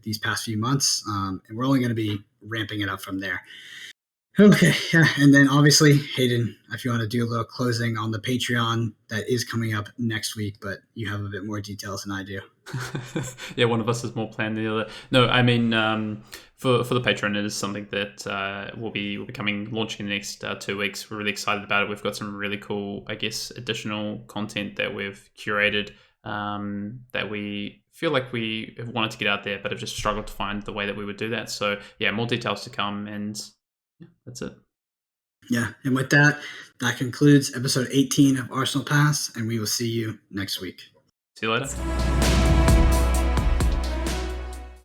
these past few months. And we're only going to be ramping it up from there. Okay, yeah, and then obviously, Hayden, if you want to do a little closing on the Patreon that is coming up next week, but you have a bit more details than I do. Yeah, one of us is more planned than the other. No, I mean, for the Patreon, it is something that will be launching in the next 2 weeks. We're really excited about it. We've got some really cool, I guess, additional content that we've curated that we feel like we have wanted to get out there, but have just struggled to find the way that we would do that. So yeah, more details to come, and yeah, that's it. Yeah, and with that concludes episode 18 of Arsenal Pass, and we will see you next week. See you later.